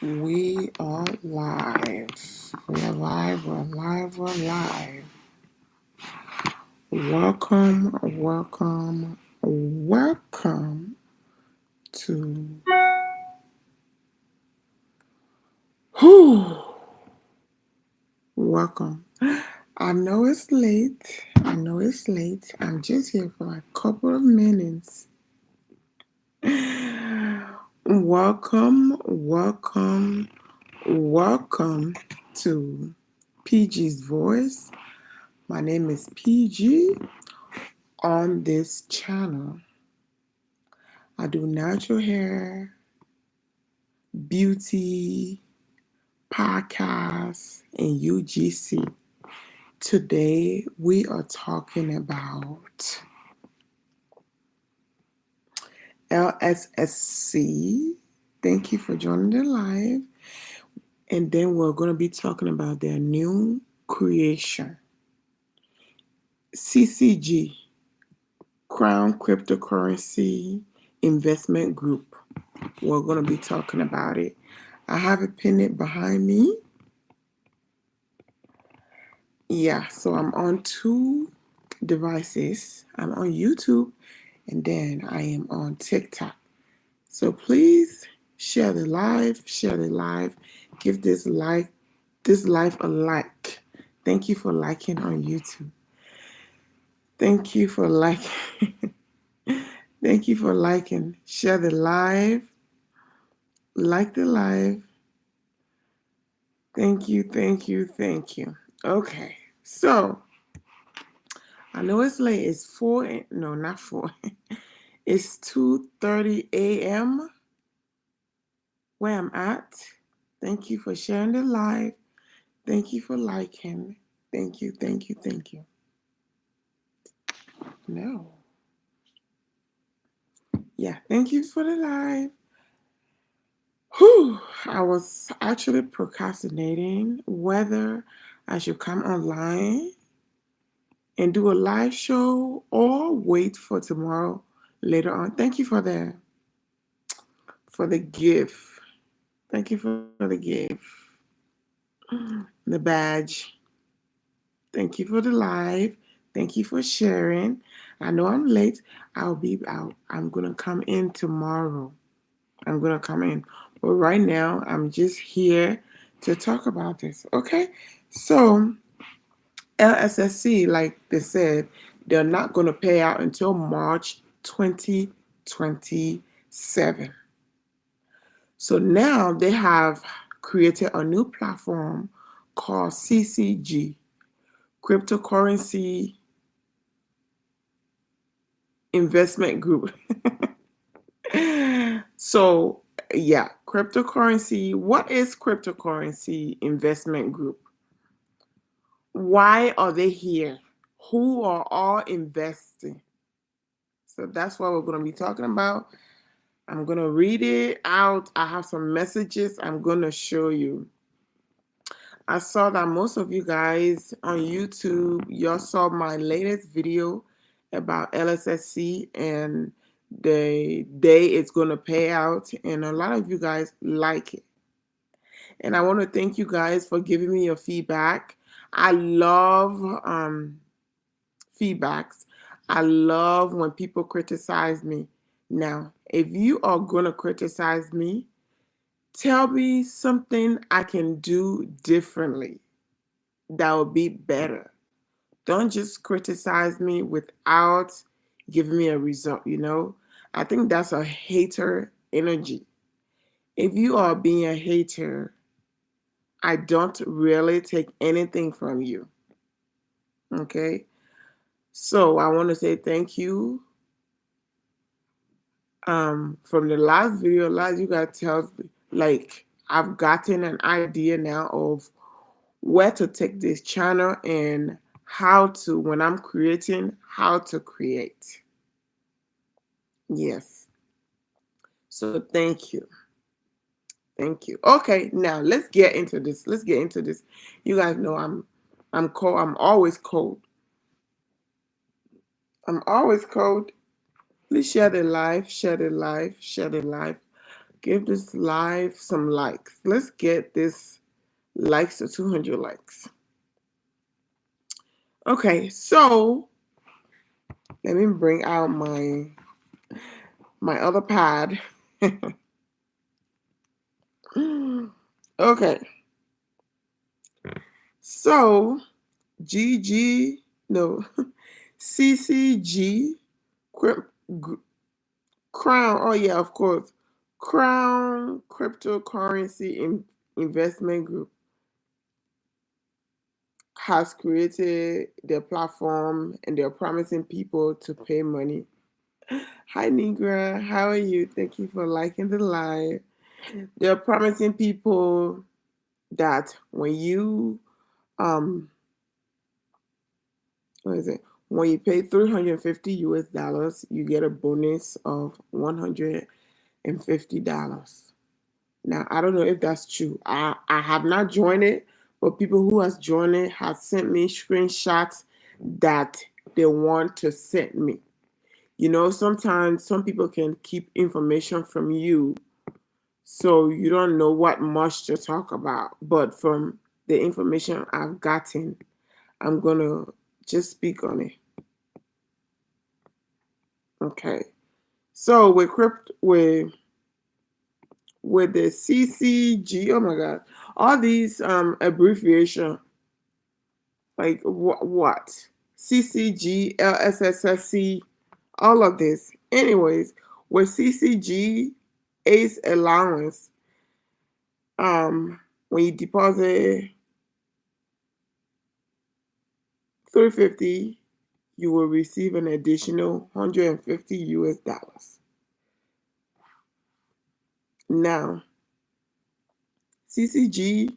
We are live. We're live. We're live. We're live. Welcome, welcome, welcome to. Whew, welcome. I know it's late. I know it's late. I'm just here for like a couple of minutes. Welcome, welcome, welcome to PG's Voice. My name is PG. On this channel, I do natural hair, beauty, podcasts, and UGC. Today, we are talking about Lssc. Thank you for joining the live. And then we're going to be talking about their new creation, CCG, Crown Cryptocurrency Investment Group. We're going to be talking about it. I have it pinned behind me. Yeah, so I'm on two devices. I'm on YouTube and then I am on TikTok. So please share the live, give this live a like. Thank you for liking on YouTube. Thank you for liking. Thank you for liking. Share the live. Like the live. Thank you, thank you, thank you. Okay, so I know it's late. It's 4, no, not 4. It's 2:30 a.m. where I'm at. Thank you for sharing the live. Thank you for liking. Thank you, thank you, thank you. No. Yeah, thank you for the live. Whew, I was actually procrastinating whether I should come online and do a live show or wait for tomorrow later on. Thank you for the gift. Thank you for the gift. The badge. Thank you for the live. Thank you for sharing. I know I'm late. I'll be out. I'm going to come in tomorrow. I'm going to come in. But right now, I'm just here to talk about this. Okay? So, Lssc, like they said, they're not going to pay out until March 2027. So now they have created a new platform called CCG, Cryptocurrency Investment Group. So, yeah, cryptocurrency. What is Cryptocurrency Investment Group? Why are they here? Who are all investing? So that's what we're going to be talking about. I'm going to read it out. I have some messages I'm going to show you. I saw that most of you guys on YouTube, y'all saw my latest video about Lssc and the day it's going to pay out. And a lot of you guys like it. And I want to thank you guys for giving me your feedback. I love feedbacks. I love when people criticize me. Now, if you are going to criticize me, tell me something I can do differently that would be better. Don't just criticize me without giving me a result, I think that's a hater energy. If you are being a hater, I don't really take anything from you. Okay? So I want to say thank you. From the last video, you guys tells me, like, I've gotten an idea now of where to take this channel and how to, when I'm creating, how to create. Yes. So thank you. Thank you. Okay, now let's get into this. You guys know I'm cold. I'm always cold. Please share the live, share the live, share the live. Give this live some likes. Let's get this likes to 200 likes. Okay, so let me bring out my other pad. Okay, so GG, no, CCG, Crown, oh yeah, of course, Crown Cryptocurrency Investment Group has created their platform and they're promising people to pay money. Hi Nigra, how are you? Thank you for liking the live. They're promising people that when you what is it? When you pay 350 US dollars, you get a bonus of $150. Now I don't know if that's true. I have not joined it, but people who has joined it have sent me screenshots that they want to send me. You know, sometimes some people can keep information from you, so you don't know what much to talk about. But from the information I've gotten, I'm gonna just speak on it. Okay. So with the CCG, oh my God, all these abbreviation, like what? CCG, LSSC, all of this. Anyways, with CCG, ACE allowance, when you deposit 350, you will receive an additional 150 US dollars. Now, CCG,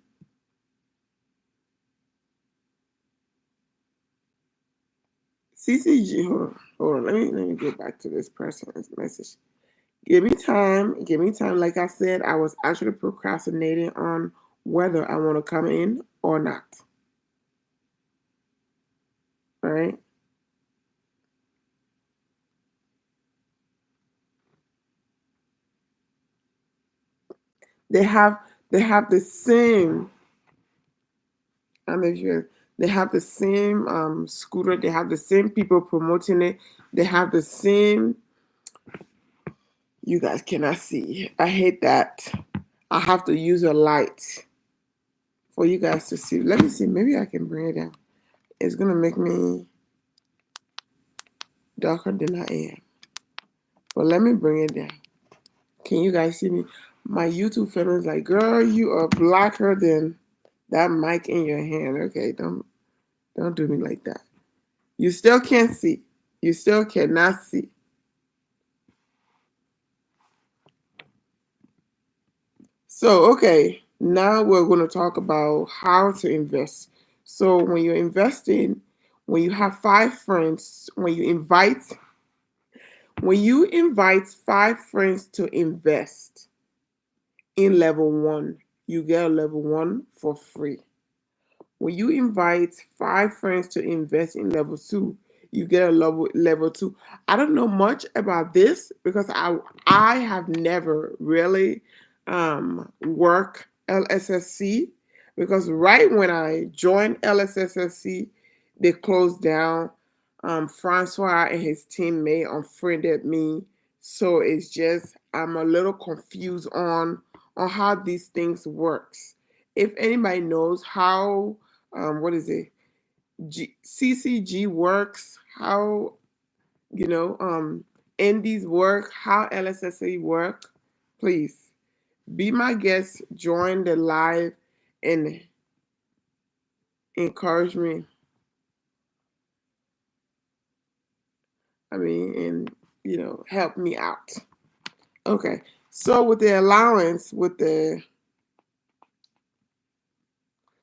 hold on, let me get back to this person's message. Give me time, give me time. Like I said, I was actually procrastinating on whether I want to come in or not. All right. They have they have the same. I don't know if you they have the same scooter. They have the same people promoting it. They have the same. You guys cannot see. I hate that. I have to use a light for you guys to see. Let me see. Maybe I can bring it down. It's gonna make me darker than I am. But let me bring it down. Can you guys see me? My YouTube family is like, girl, you are blacker than that mic in your hand. Okay, don't do me like that. You still can't see. You still cannot see. So, okay, now we're going to talk about how to invest. So, when you're investing, when you have five friends, when you invite five friends to invest in level 1, you get a level 1 for free. When you invite five friends to invest in level 2, you get a level 2. I don't know much about this because I have never really worked Lssc, because right when I joined Lssc, they closed down. Francois and his teammate unfriended me, so it's just I'm a little confused on how these things works. If anybody knows how what is it, CCG works, how indies work, how LSSA work, please be my guest, join the live and encourage me. I mean, and help me out. Okay, so with the allowance,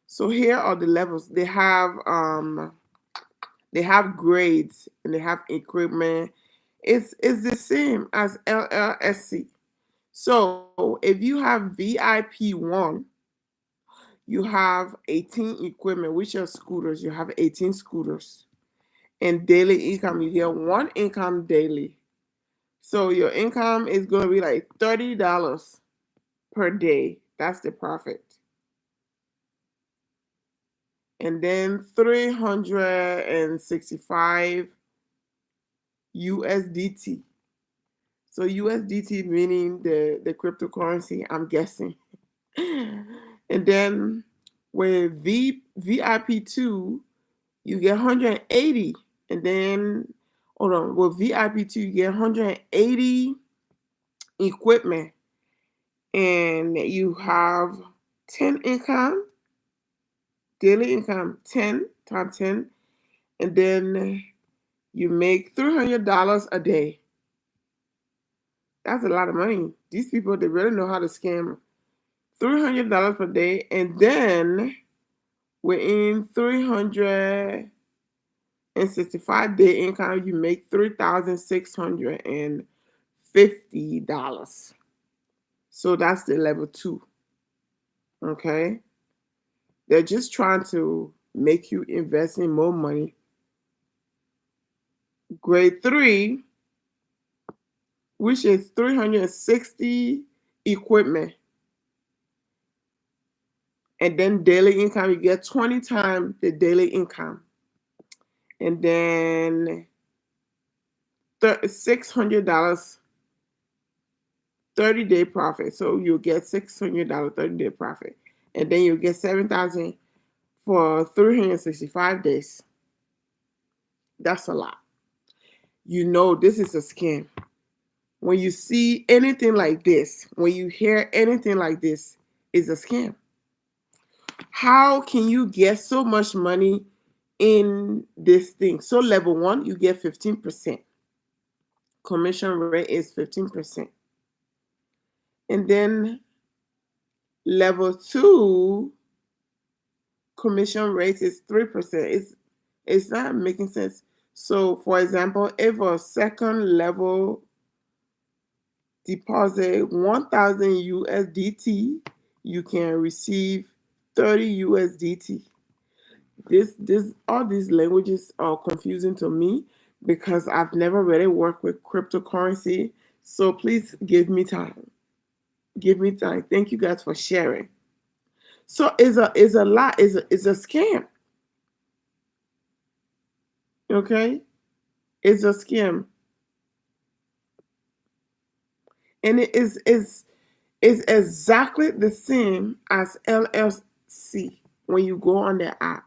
so here are the levels. They have grades and they have equipment. It's the same as Lssc. So if you have VIP 1, you have 18 equipment, which are scooters. You have 18 scooters. And daily income, you get one income daily. So your income is going to be like $30. per day. That's the profit. And then 365 USDT. So USDT meaning the cryptocurrency, I'm guessing. And then with VIP2, you get 180. And then, hold on, with VIP2, you get 180 equipment. And you have 10 income, daily income, 10 times 10. And then you make $300 a day. That's a lot of money. These people, they really know how to scam. $300 per day. And then within 365-day income, you make $3,650. So that's the level 2. Okay? They're just trying to make you invest in more money. Grade 3, which is 360 equipment. And then daily income, you get 20 times the daily income. And then $600 30-day profit. So you'll get $600 30-day profit. And then you'll get $7,000 for 365 days. That's a lot. You know this is a scam. When you see anything like this, when you hear anything like this, it's a scam. How can you get so much money in this thing? So level 1, you get 15%. Commission rate is 15%. And then level 2, commission rate is 3%. It's not making sense. So for example, if a second level deposit 1,000 USDT, you can receive 30 USDT. This all these languages are confusing to me because I've never really worked with cryptocurrency. So please give me time. Give me time. Thank you guys for sharing. So it's a lot. It's a scam. Okay, it's a scam, and it is exactly the same as Lssc when you go on the app.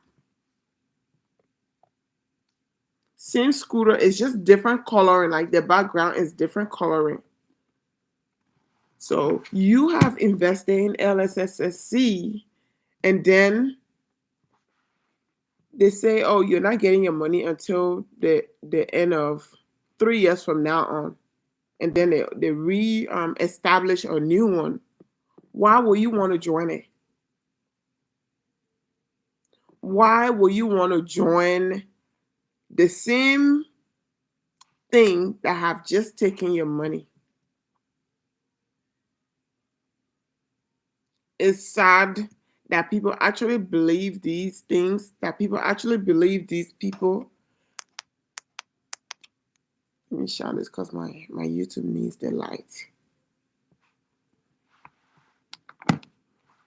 Same scooter, it's just different coloring. Like the background is different coloring. So you have invested in Lssc, and then they say, oh, you're not getting your money until the end of 3 years from now on. And then they establish a new one. Why will you want to join it? Why will you want to join the same thing that have just taken your money? It's sad that people actually believe these things, that people actually believe these people. Let me shine this because my YouTube needs the light.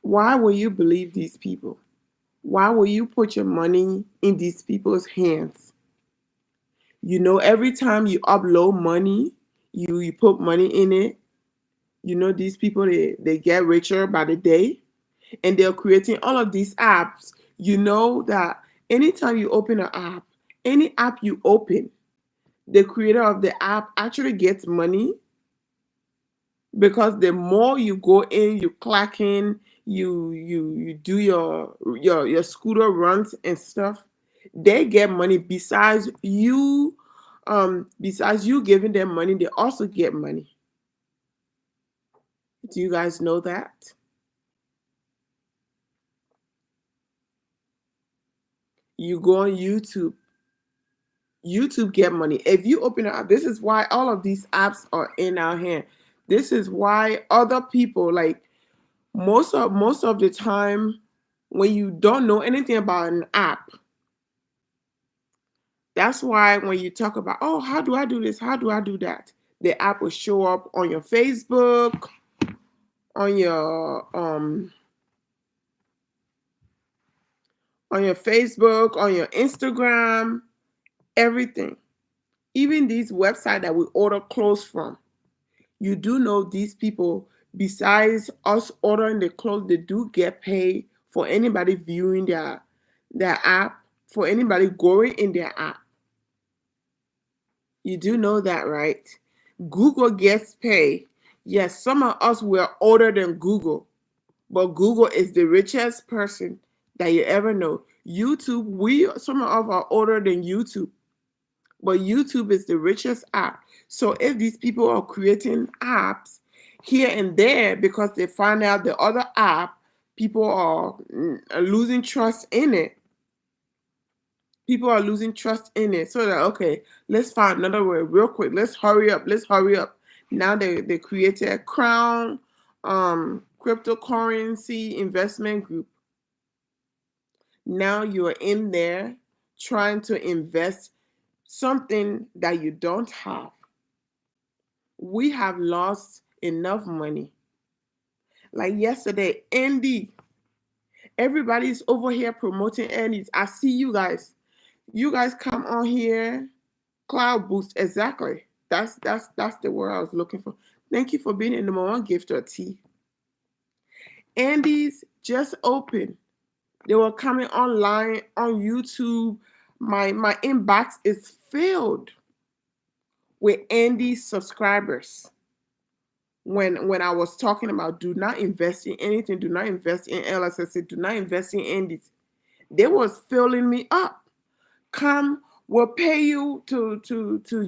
Why will you believe these people? Why will you put your money in these people's hands? You know, every time you upload money, you put money in it, you know, these people, they get richer by the day, and they're creating all of these apps. You know that anytime you open an app, any app you open, the creator of the app actually gets money, because the more you go in, you clack in, you do your scooter runs and stuff, they get money. Besides you giving them money, they also get money. Do you guys know that? You go on YouTube get money. If you open it up, this is why all of these apps are in our hand. This is why other people, like, most of the time, when you don't know anything about an app, that's why when you talk about, oh, how do I do this? How do I do that? The app will show up on your Facebook, on your Facebook, on your Instagram, everything. Even these websites that we order clothes from. You do know these people, besides us ordering the clothes, they do get paid for anybody viewing their app, for anybody going in their app. You do know that, right? Google gets paid. Yes, some of us were older than Google, but Google is the richest person that you ever know. YouTube, we some of us are older than YouTube, but YouTube is the richest app. So if these people are creating apps here and there because they find out the other app, people are losing trust in it. People are losing trust in it. So that, okay, let's find another way real quick. Let's hurry up. Let's hurry up. Now they created a Crown cryptocurrency investment group. Now you're in there trying to invest something that you don't have. We have lost enough money. Like yesterday, Andy, everybody's over here promoting Andy's. I see you guys. You guys come on here. Cloud boost, exactly. That's the word I was looking for. Thank you for being the number one gifter, T. Andy's just open. They were coming online on YouTube. My inbox is filled with Andy's subscribers. When I was talking about do not invest in anything, do not invest in Lssc, do not invest in Andy's, they was filling me up. Come, we'll pay you to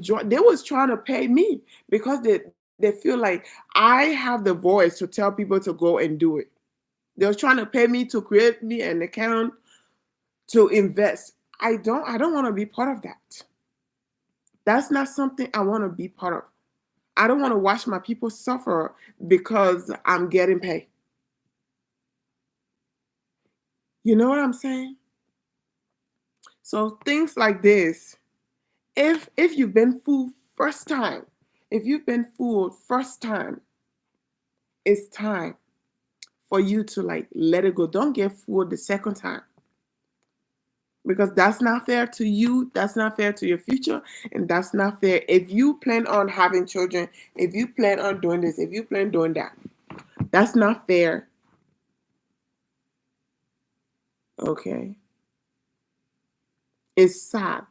join. They was trying to pay me because they feel like I have the voice to tell people to go and do it. They were trying to pay me to create me an account to invest. I don't want to be part of that. That's not something I want to be part of. I don't want to watch my people suffer because I'm getting paid. You know what I'm saying? So things like this, if you've been fooled first time, it's time for you to like let it go. Don't get fooled the second time. Because that's not fair to you, that's not fair to your future, and that's not fair if you plan on having children, if you plan on doing this, if you plan on doing that. That's not fair. Okay? It's sad.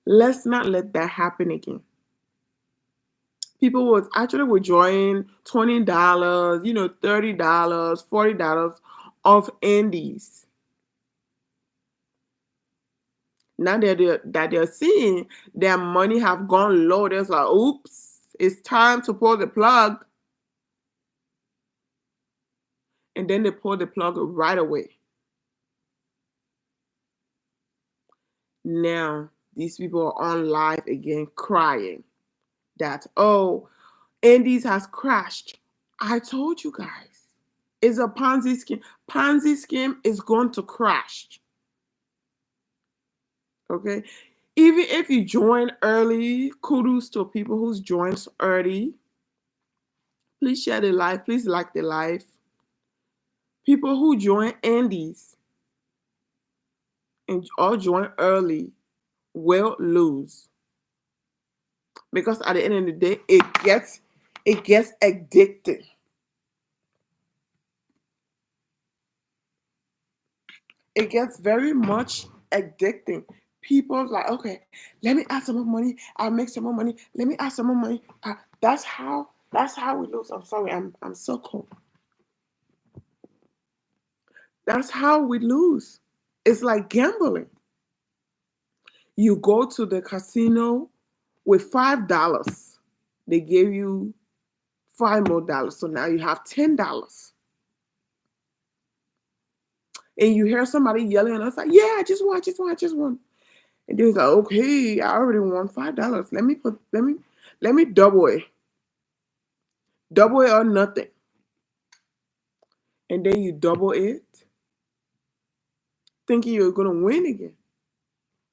Let's not let that happen again. People was actually withdrawing $20, $30, $40 off Andy's. Now that they're seeing their money have gone low, they're like, oops, it's time to pull the plug. And then they pull the plug right away. Now, these people are on live again crying that, oh, Andy's has crashed. I told you guys, it's a Ponzi scheme. Ponzi scheme is going to crash. Okay? Even if you join early, kudos to people who's joined early. Please share the live. Please like the live. People who join Andy's and all join early will lose. Because at the end of the day, it gets addicting. It gets very much addicting. People like, okay, let me add some more money. I'll make some more money. Let me add some more money. That's how we lose. I'm sorry, I'm so cold. That's how we lose. It's like gambling. You go to the casino with $5. They gave you $5 more. So now you have $10. And you hear somebody yelling, and it's like, yeah, I just won. And they're like, okay, I already won $5. Let me double it. Double it or nothing. And then you double it, thinking you're gonna win again.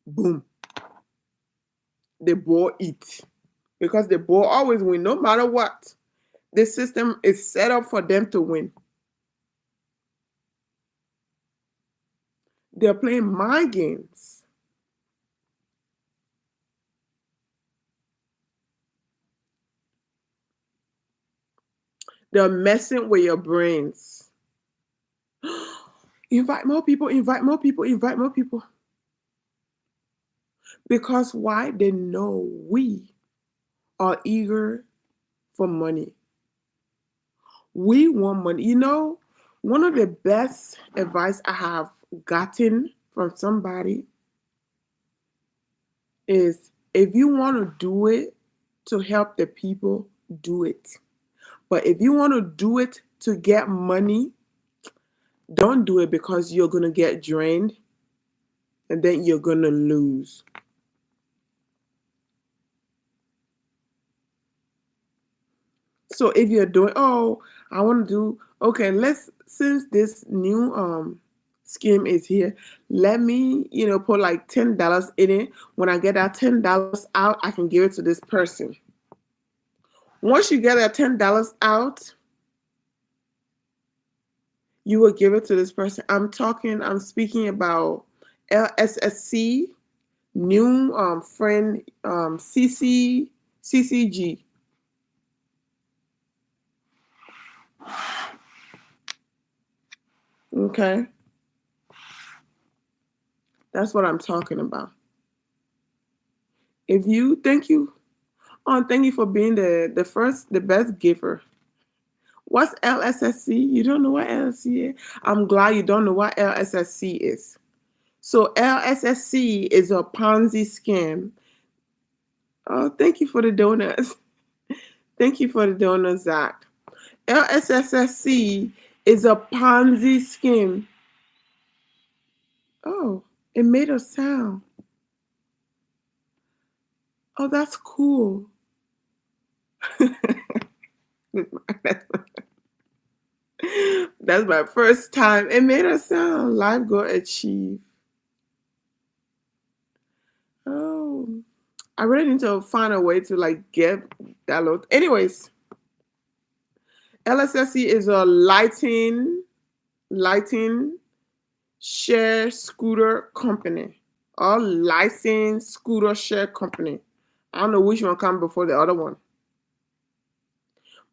Boom. The ball eats. Because the ball always wins, no matter what. This system is set up for them to win. They're playing mind games. They're messing with your brains. Invite more people, invite more people, invite more people. Because why? They know we are eager for money. We want money. One of the best advice I have gotten from somebody is, if you want to do it to help the people, do it. But if you want to do it to get money, don't do it, because you're going to get drained and then you're going to lose. So if you're doing, oh, I want to do, okay, since this new scheme is here, let me, put like $10 in it. When I get that $10 out, I can give it to this person. Once you get that $10 out, you will give it to this person. I'm speaking about Lssc, new friend, CCG. Okay, that's what I'm talking about. If you Thank you. Oh, thank you for being the best giver. What's LSSC? You don't know what LSC is? I'm glad you don't know what LSSC is. So LSSC is a Ponzi scam. Oh, thank you for the donuts. Thank you for the donuts, Zach. LSSC is a Ponzi scheme. Oh, it made a sound. Oh, that's cool. That's my first time. It made a sound. Life goal achieved. Oh, I really need to find a way to like get that load. Anyways, LSSC is a lighting share scooter company. A licensed scooter share company. I don't know which one comes before the other one.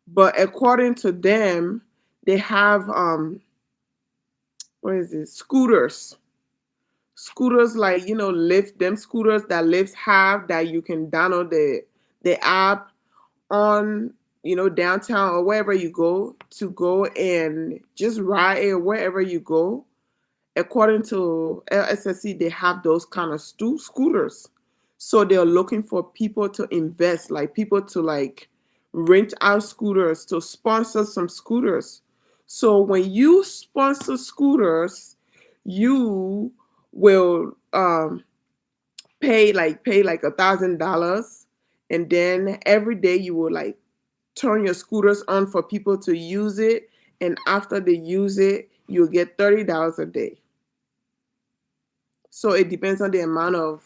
But according to them, they have what is it? Scooters, like, Lyft, them scooters that Lyft have, that you can download the app on, downtown or wherever you go and just ride it wherever you go. According to LSSC, they have those kind of scooters. So they're looking for people to invest, like people to like rent out scooters, to sponsor some scooters. So when you sponsor scooters, you will pay like $1,000, and then every day you will like turn your scooters on for people to use it, and after they use it, you'll get $30 a day. So it depends on the amount of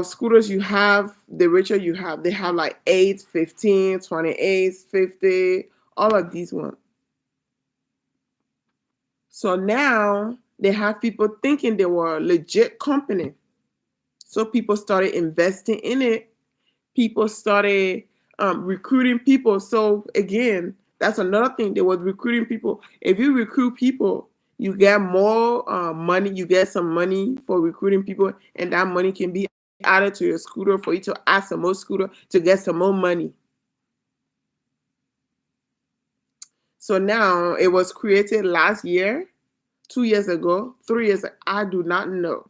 scooters you have. The richer you have, they have like 8, 15, 28, 50, all of these ones. So now they have people thinking they were a legit company. So people started investing in it. People started recruiting people. So again, that's another thing. They were recruiting people. If you recruit people, you get more money. You get some money for recruiting people, and that money can be added to your scooter for you to add some more scooter to get some more money. So now it was created last year, 2 years ago, 3 years. I do not know,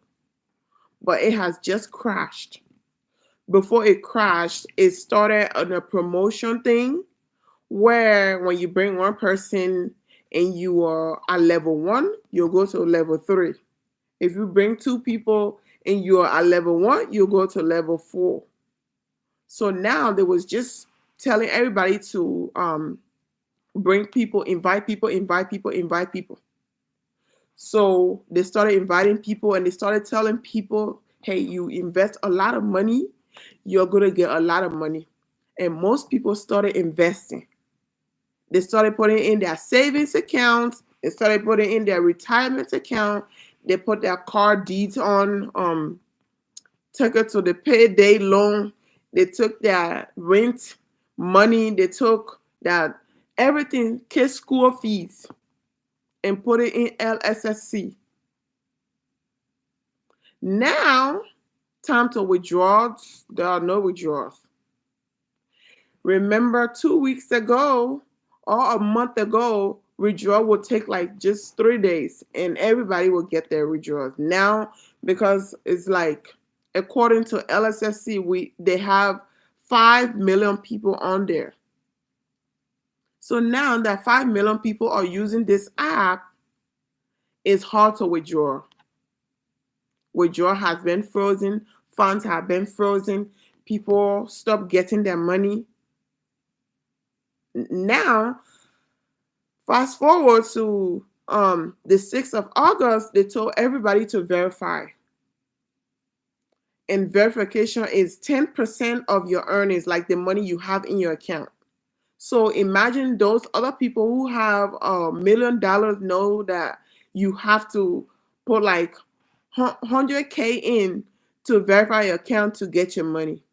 but it has just crashed. Before it crashed, it started on a promotion thing where when you bring one person and you are at level 1, you'll go to level 3. If you bring 2 people and you are at level 1, you'll go to level 4. So now they was just telling everybody to bring people, invite people, invite people, invite people. So they started inviting people, and they started telling people, hey, you invest a lot of money, you're going to get a lot of money. And most people started investing. They started putting in their savings accounts. They started putting in their retirement account. They put their car deeds on, took it to the payday loan. They took their rent money. They took that everything, kids' school fees, and put it in Lssc. Now, time to withdrawals. There are no withdrawals. Remember 2 weeks ago or a month ago, withdrawal would take like just 3 days and everybody will get their withdrawals. Now, because it's like, according to Lssc, they have 5 million people on there. So now that 5 million people are using this app, it's hard to withdraw. Withdrawal has been frozen, funds have been frozen, people stop getting their money. Now, fast forward to the 6th of August, they told everybody to verify. And verification is 10% of your earnings, like the money you have in your account. So imagine those other people who have $1 million know that you have to put like 100K in to verify your account to get your money.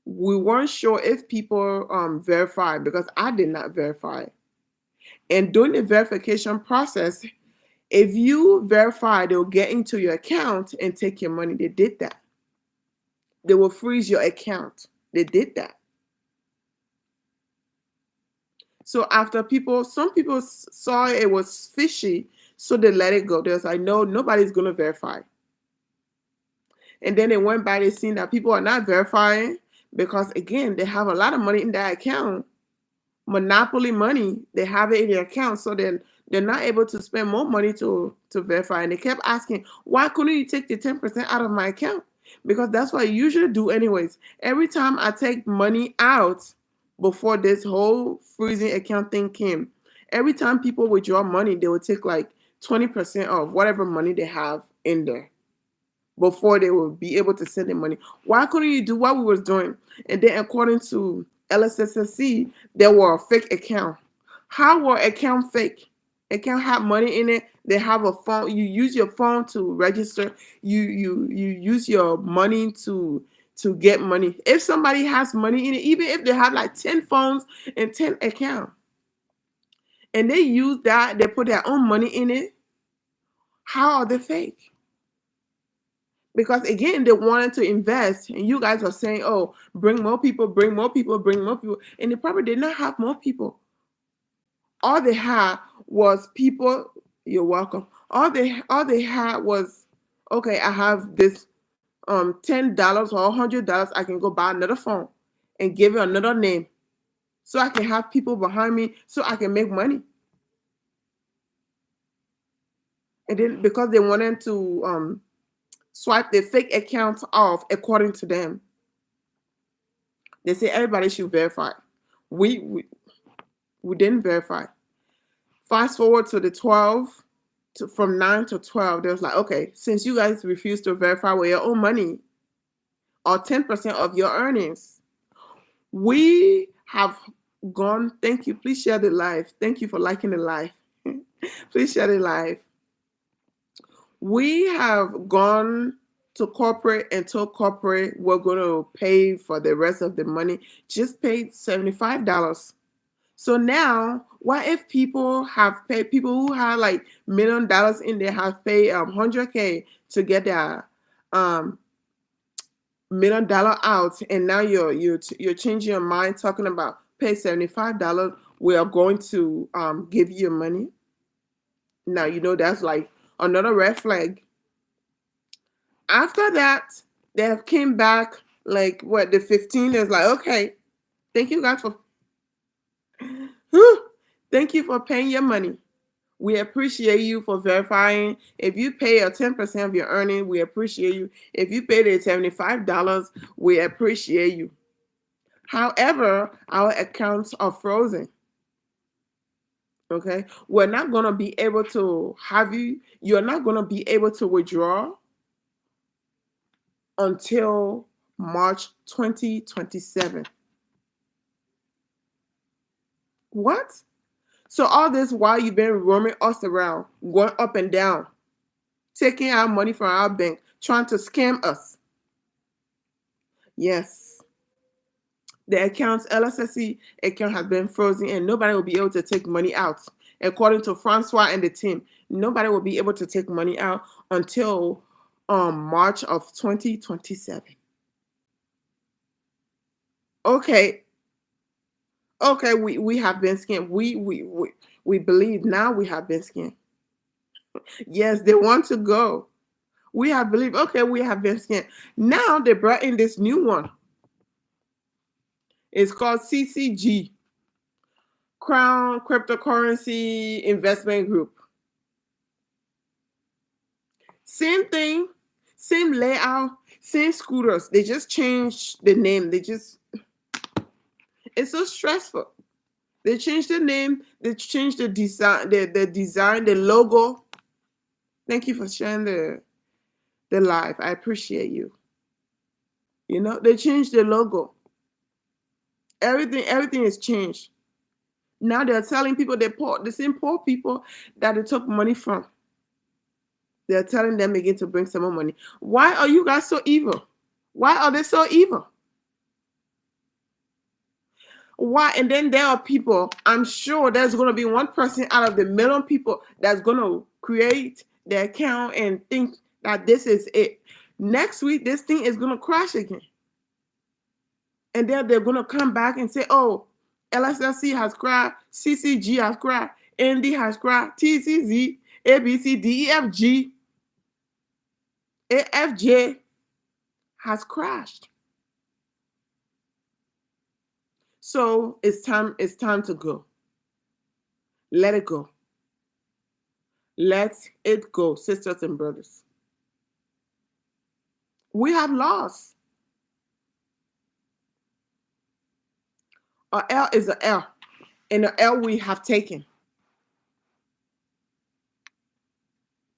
We weren't sure if people verified because I did not verify. And during the verification process, if you verify, they'll get into your account and take your money. They did that. They will freeze your account. They did that. So after some people saw it was fishy, so they let it go. They was like, no, nobody's going to verify. And then they went by, they seen that people are not verifying because, again, they have a lot of money in their account. Monopoly money, they have it in their account, so then they're not able to spend more money to verify. And they kept asking, why couldn't you take the 10% out of my account? Because that's what I usually do anyways. Every time I take money out before this whole freezing account thing came, every time people withdraw money, they would take like 20% of whatever money they have in there before they will be able to send the money. Why couldn't you do what we was doing? And then according to Lssc, there were a fake account. How were account fake? Account have money in it. They have a phone. You use your phone to register. You use your money to get money. If somebody has money in it, even if they have like 10 phones and 10 accounts, and they use that, they put their own money in it, how are they fake? Because again, they wanted to invest, and you guys are saying, oh, bring more people, bring more people, bring more people. And they probably did not have more people. All they had was people. You're welcome. All they had was, okay, I have this $10 or $100. I can go buy another phone and give it another name, so I can have people behind me, so I can make money. And then because they wanted to swipe the fake accounts off, according to them, they say everybody should verify. We didn't verify. Fast forward to the 12, from 9 to 12, they was like, okay, since you guys refuse to verify with your own money or 10% of your earnings, we have gone. Thank you. Please share the live. Thank you for liking the live. Please share the live. We have gone to corporate and told corporate we're going to pay for the rest of the money. Just paid $75. So now, what if people who have like $1 million in there have paid 100K to get their $1 million out, and now you're changing your mind, talking about pay $75. We are going to give you your money. Now that's like another red flag. After that, they have came back like the 15th is like, okay, thank you guys for thank you for paying your money. We appreciate you for verifying. If you pay a 10% of your earnings, we appreciate you. If you pay the $75, we appreciate you. However, our accounts are frozen. Okay, we're not going to be able to have you. You're not going to be able to withdraw until March 2027. What? So all this while you've been roaming us around, going up and down, taking our money from our bank, trying to scam us. Yes. The Lssc account has been frozen and nobody will be able to take money out. According to Francois and the team, nobody will be able to take money out until March of 2027. Okay. Okay, we have been scammed. We believe now we have been scammed. Yes, they want to go. We have believed, okay, we have been scammed. Now they brought in this new one. It's called CCG, Crown Cryptocurrency Investment Group. Same thing, same layout, same scooters. They just changed the name. It's so stressful. They changed the name, they changed the design, the design, the logo. Thank you for sharing the live. I appreciate you. You know, they changed the logo. Everything is changed. Now they're telling people the same poor people that they took money from. They're telling them again to bring some more money. Why are you guys so evil? Why are they so evil? Why? And then there are people, I'm sure there's going to be one person out of the million people that's going to create the account and think that this is it. Next week, this thing is going to crash again. And then they're going to come back and say, oh, Lssc has crashed, CCG has crashed, ND has crashed, TCZ, ABCD, EFG, AFJ has crashed. So it's time to go. Let it go. Let it go, sisters and brothers. We have lost. An L is an L, and an L we have taken.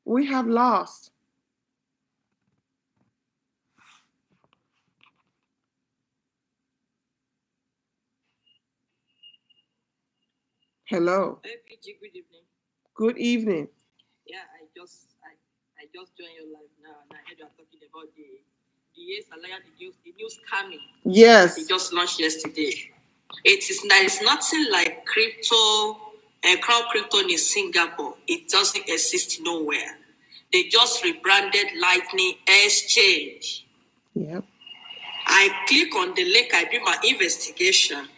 We have lost. Hello. Hey, PG, good evening. Good evening. Yeah, I just joined your live now, and I heard you are talking about the Years Alliance, the news coming. Yes. It just launched yesterday. There is nothing like crypto and crown crypto in Singapore. It doesn't exist nowhere. They just rebranded Lightning Exchange. Yep. I click on the link. I do my investigation.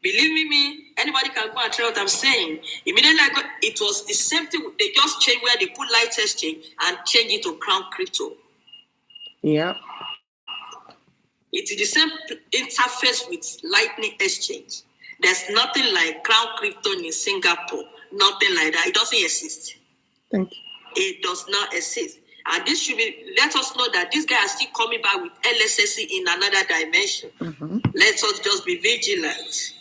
Believe me, anybody can go and tell what I'm saying. Immediately it was the same thing. They just changed where they put Light Exchange and change it to Crown Crypto. Yeah. It is the same interface with Lightning Exchange. There's nothing like Crown Crypto in Singapore. Nothing like that. It doesn't exist. Thank you. It does not exist. And this should let us know that this guy is still coming back with Lssc in another dimension. Mm-hmm. Let us just be vigilant.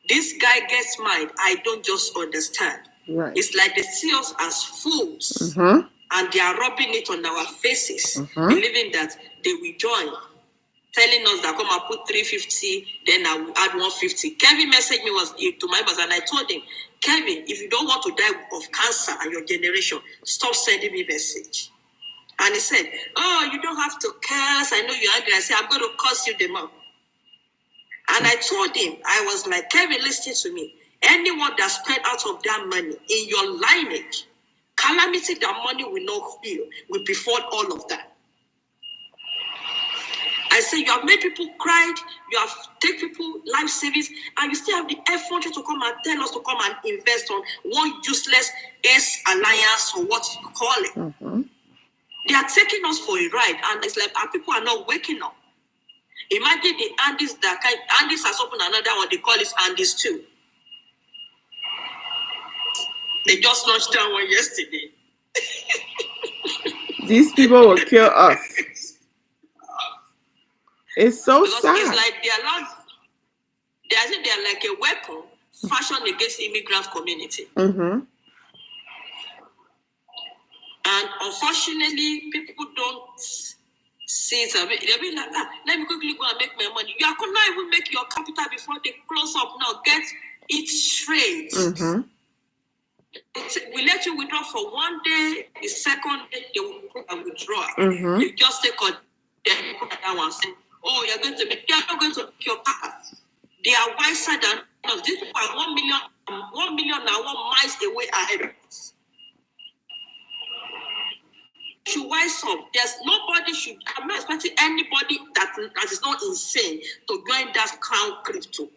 This guy gets mine. I don't just understand. Right. It's like they see us as fools, mm-hmm. and they are rubbing it on our faces, mm-hmm. believing that they will join, telling us that come and put 350, then I will add 150. Kevin messaged me to my boss, and I told him, Kevin, if you don't want to die of cancer and your generation, stop sending me message. And he said, oh, you don't have to curse. I know you're angry. I said, I'm going to curse you the more. And I told him, I was like, Kevin, listen to me. Anyone that spent out of that money in your lineage, calamity that money will not heal, will befall all of that. I said, you have made people cry, you have taken people life savings, and you still have the effort to come and tell us to come and invest on one useless alliance or what you call it. Mm-hmm. They are taking us for a ride, and it's like our people are not waking up. Imagine the Andes Andes has opened another one, they call it Andes 2. They just launched that one yesterday. These people will kill us. It's so because sad. It's like they are like a weapon fashioned against the immigrant community. Mm-hmm. And unfortunately, people don't see, they'll be like, let me quickly go and make my money. You could not even make your capital before they close up. Now, get it straight. Mm-hmm. We let you withdraw for 1 day. The second day, they will put a withdrawal. Mm-hmm. You just take on then put that one. Say, oh, you're not going to make your car. They are wiser than us. These people are 1 million and 1 miles away ahead of us. Should wise up. There's nobody should. I'm not expecting anybody that is not insane to join that crown crypto.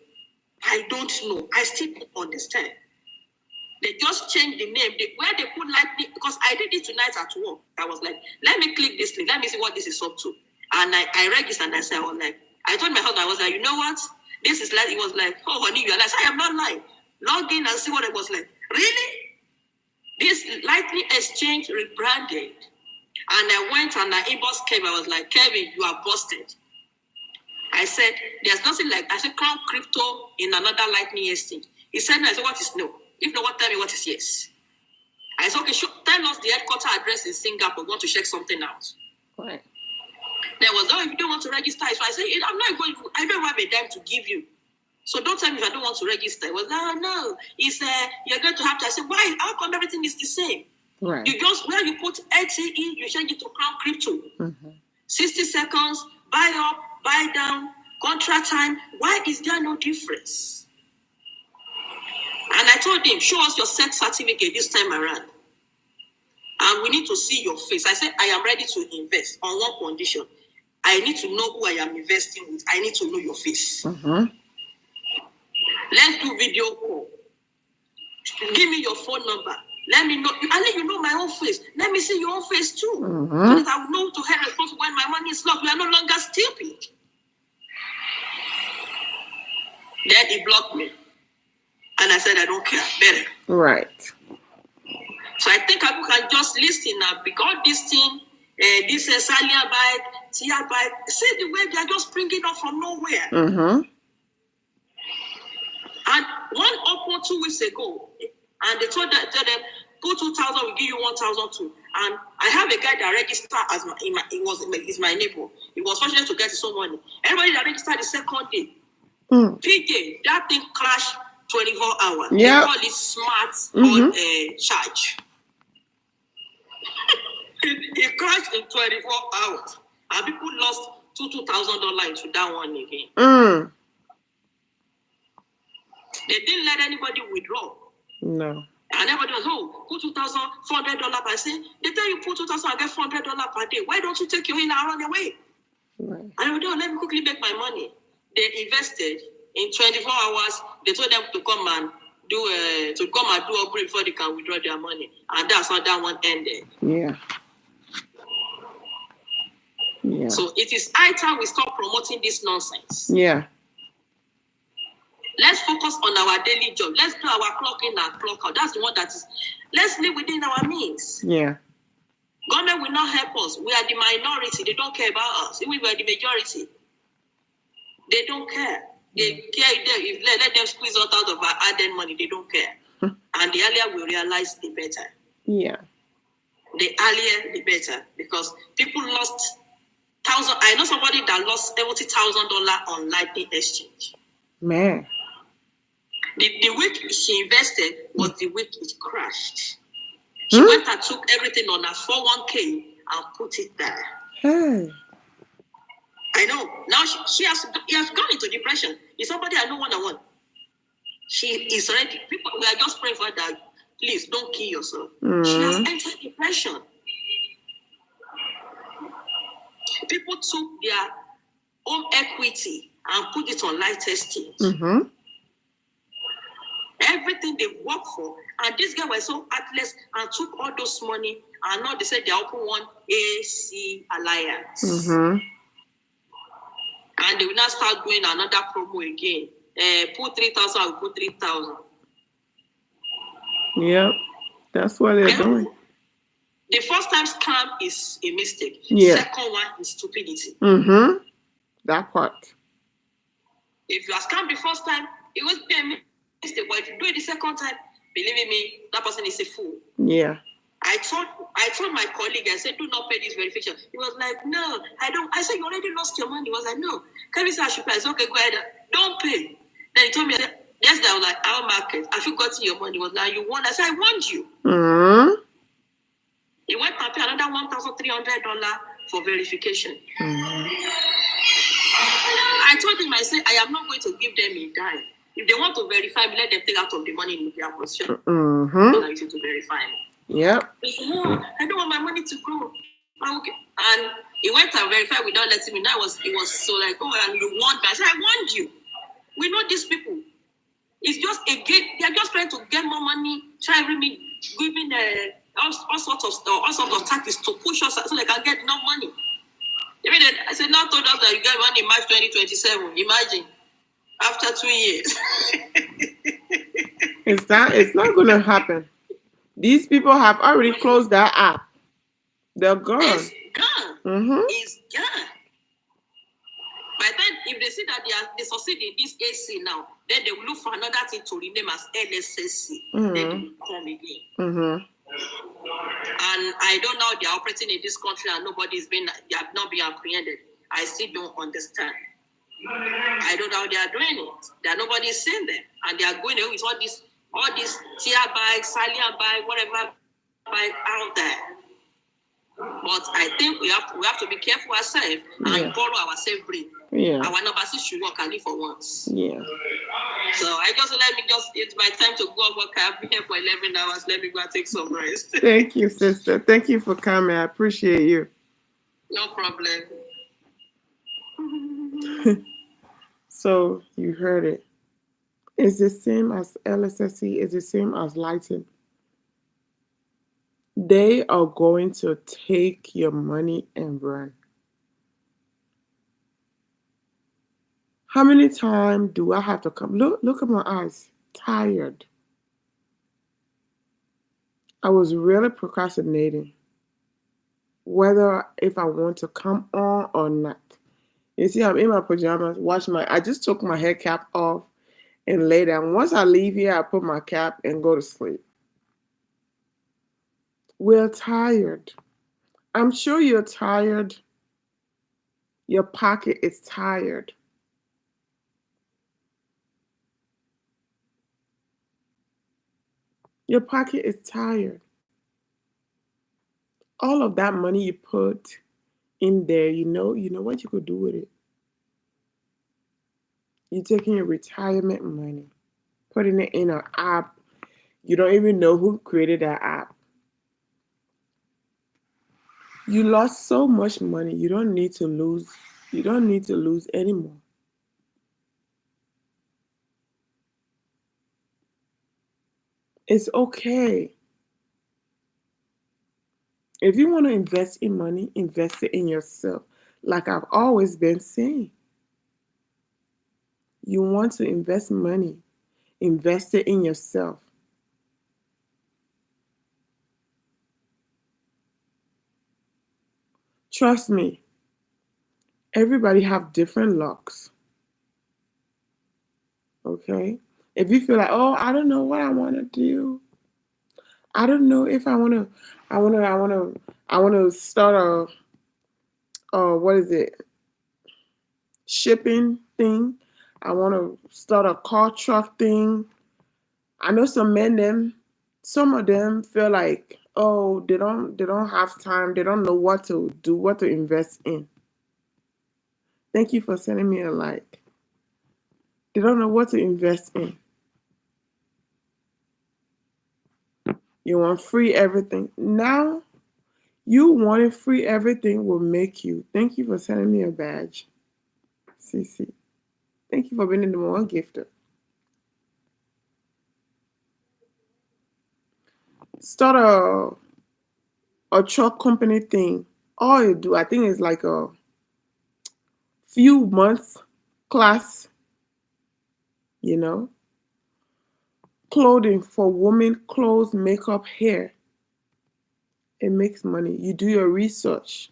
I don't know. I still don't understand. They just changed the name. Where they put lightning, because I did it tonight at work. I was like, let me click this link. Let me see what this is up to. And I registered and I said, I told my husband, I was like, you know what? This is like, it was like, oh, honey, you realize I am not lying. Log in and see what it was like. Really? This lightning exchange rebranded. And I went and I inboxed Kevin. I was like, Kevin, you are busted. I said, there's nothing like, I said, crown crypto in another lightning exchange. He said, no. I said, what is no? If not, what, tell me what is yes. I said, okay, tell us the headquarter address in Singapore. We want to check something out. Right. There was, no, if you don't want to register. So I said, I'm not going to, I don't have a dime to give you. So don't tell me if I don't want to register. It was, no. It's, you're going to have to. I said, why? How come everything is the same? Right. You just, where you put LTE, you change it to crown crypto. Mm-hmm. 60 seconds, buy up, buy down, contract time. Why is there no difference? And I told him, show us your sex certificate this time around. And we need to see your face. I said, I am ready to invest on one condition. I need to know who I am investing with. I need to know your face. Mm-hmm. Let's do video call. Give me your phone number. Let me know. I let you know my own face. Let me see your own face too. Mm-hmm. So that I will know to have responsible when my money is lost. We are no longer stupid. Then he blocked me. And I said, I don't care. Better. Right. So I think people can just listen now because this thing, this Salia bike, Tia bike, see the way they are just bringing up from nowhere. Mm-hmm. And one opened 2 weeks ago, and they told them, put 2,000, we give you 1,000 too. And I have a guy that registered as he's my neighbor. He was fortunate to get his own money. Everybody that registered the second day, PJ, that thing crashed 24 hours. Yep. They call it smart on charge. It crashed in 24 hours. And people lost $2,000 into that one again. Mm. They didn't let anybody withdraw. No. And everybody was, put $2,400 per day. They tell you put 2,000 and get $400 per day. Why don't you take your in and run away? Right. And I would let me quickly make my money. They invested in 24 hours. They told them to come and do a break before they can withdraw their money. And that's how that one ended. Yeah. Yeah. So it is high time we stop promoting this nonsense. Yeah. Let's focus on our daily job. Let's do our clock in and clock out. That's the one that is. Let's live within our means. Yeah. Government will not help us. We are the minority. They don't care about us. If we are the majority, they don't care. They care if let them squeeze us out of our added money. They don't care. And the earlier we realize, the better. Yeah. The earlier, the better. Because people lost thousands. I know somebody that lost $70,000 on Lightning Exchange. Man. The week she invested was the week it crashed. She went and took everything on her 401k and put it there. Hey. I know. Now she has gone into depression. It's somebody I know one-on-one. She is already, people, we are just praying for her that, please don't kill yourself. She has entered depression. People took their own equity and put it on light testing. Mm-hmm. Everything they worked for, and this guy was so heartless and took all those money, and now they said they open one AC Alliance. Mm-hmm. And they will now start doing another promo again. Put 3,000, I will put 3,000. Yep, that's what they're doing. The first time scam is a mistake. Yeah. Second one is stupidity. Mm-hmm. That part. If you are scammed the first time, it won't be a mistake. But if you do it the second time, believe me, that person is a fool. Yeah. I told my colleague, I said, do not pay this verification. He was like, no, I don't. I said, you already lost your money. He was like, no. Kevin said I should pay. I said, okay, go ahead. Don't pay. Then he told me, yes, I was like, our market. Have you gotten your money? He was like, you won. I said, I want you. Mm-hmm. He went and paid another $1,300 for verification. Mm-hmm. I told him, I said, I am not going to give them a dime. If they want to verify me, let them take out of the money in their position. Mm-hmm. I used to verify me. Yep. He said, no, I don't want my money to go. Okay. And he went and verified without letting me know. It was so like, oh, and you want me. I said, I want you. We know these people. It's just a game. They're just trying to get more money, giving all sorts of stuff, all sorts of tactics to push us so they can get enough money. Even then, I said, now told us that you get money in March 2027. Imagine. After 2 years. It's not going to happen. These people have already closed that app. They're gone. It's gone. Mm-hmm. It's gone. By then, if they see that they succeed in this AC now, then they will look for another thing to rename as Lssc. Mm-hmm. Then they will come again. Mm-hmm. And I don't know they're operating in this country and they have not been apprehended. I still don't understand. I don't know how they are doing it. Nobody's seeing them. And they are going away with all these tier bikes, Salian bike, whatever bike out there. But I think we have to be careful ourselves and follow ourselves brain. Yeah. Our number 6 should work at least for once. Yeah. So it's my time to go work. I've been here for 11 hours. Let me go and take some rest. Thank you, sister. Thank you for coming. I appreciate you. No problem. So you heard it. It's the same as Lssc. It's the same as lighting. They are going to take your money and run. How many times do I have to come? Look at my eyes. Tired. I was really procrastinating whether if I want to come on or not. You see, I'm in my pajamas, I just took my head cap off and lay down. Once I leave here, I put my cap and go to sleep. We're tired. I'm sure you're tired. Your pocket is tired. Your pocket is tired. All of that money you put in there, you know what you could do with it. You're taking your retirement money, putting it in an app. You don't even know who created that app. You lost so much money. You don't need to lose. You don't need to lose anymore. It's okay. If you want to invest in money, invest it in yourself. Like I've always been saying. You want to invest money, invest it in yourself. Trust me, everybody have different lucks. Okay? If you feel like, oh, I don't know what I want to do. I don't know if I want to start what is it? Shipping thing. I want to start a car truck thing. I know some of them feel like, oh, they don't have time. They don't know what to do, what to invest in. Thank you for sending me a like. They don't know what to invest in. You want free everything. Now, you wanting free everything will make you. Thank you for sending me a badge. CC. Thank you for being the number one gifter. Start a truck company thing. All you do, I think it's like a few months class, Clothing for women, clothes, makeup, hair. It makes money. You do your research.